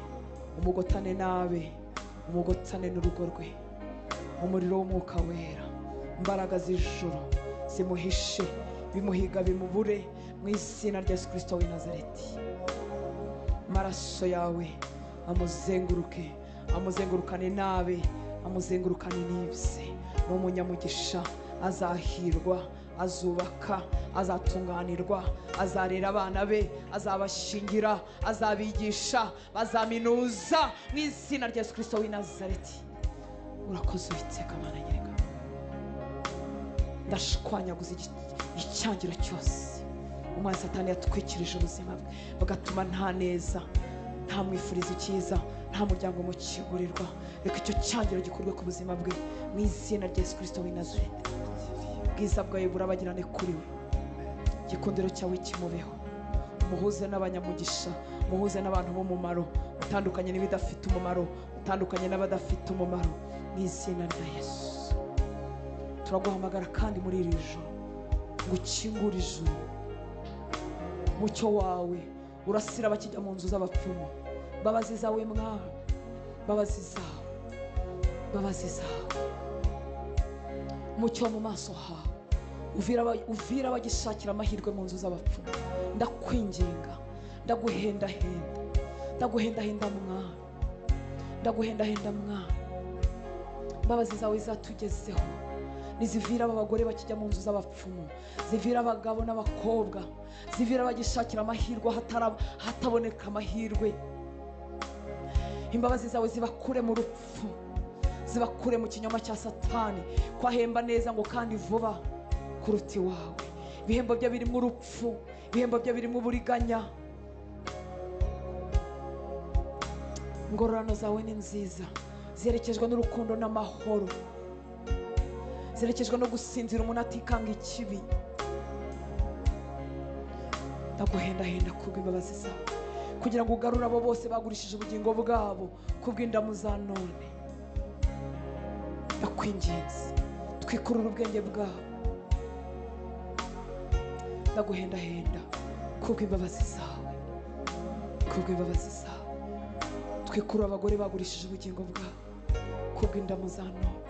S1: umugotane nabe, umugotane n'urugo rwe. Umuriro w'umwuka wera, imbaraga z'ijuru zimuhishe, bimuhiga bimubure mu izina rya Yesu Kristo w'i Nazareti. Amaraso yawe amuzenguruke, amuzengurukane nabe, amuzengurukane n'ibye. N'umunyamugisha, azahirwa, azubaka, azatunganirwa, azarera abana be, azabashingira, azabigisha, bazaminuza mu izina rya Yesu Kristo w'i Nazareti. Urakoze Uwiteka Mana nyir'ingabo. Ndashwanyaguza icyangiro cyose umwana Satani yatwikirije ubuzima bwe, bagatuma nta neza, nta mwifuriza icyiza, nta muryango mukigurirwa. Reka icyo cyangiro gikorwe ku buzima bwe mu izina rya Yesu Kristo w'i Nazareti. Ubwiza bwawe burabagirane kuri we, igikundiro cyawe kimubeho. Umuhuze n'abanyamugisha, umuhuze n'abantu b'umumaro, utandukanye n'ibidafite umumaro, utandukanye n'abadafite umumaro mu izina rya Yesu. Turaguhamagara kandi muri iri joro ngo ukingure ijuru. Mucyo wawe urasira abakijya mu nzu z'abapfumu. Babazi zawe Mwami, babazi zawe, babazi zawe. Mucyo mu maso hawe uvira bagishakira amahirwe mu nzu z'abapfumu. Ndakwinginga, ndaguhendahenda, ndaguhendahenda Mwami, ndaguhendahenda Mwami. Imbabazi zawe zatugezeho, nizivira abagore bakijya mu nzu z'abapfumu, zivira abagabo n'abakobwa, zivira bagishakira amahirwe hataboneka amahirwe. Imbabazi zawe zibakure mu rupfu, zibakure mu kinyoma cya Satani, kwahemba neza ngo kandi vuba kuruta iwawe. Ibihembo bye birimo urupfu, ibihembo bye birimo uburiganya. Ingororano zawe ni nziza, zerekejwe n'urukundo n'amahoro, zerekejwe no gusinzira umuntu atikanga ikibi. Ndaguhendahenda kubw'imbabazi zawe, kugira ngo ugarure abo bose bagurishije ubugingo bwabo kubw'indamu za none. Ndakwinginze, twikurure ubwenge bwabo. Ndaguhendahenda kubw'imbabazi zawe, kubw'imbabazi zawe. Twikurure abagore bagurishije ubugingo bwabo kubw'indamu za none.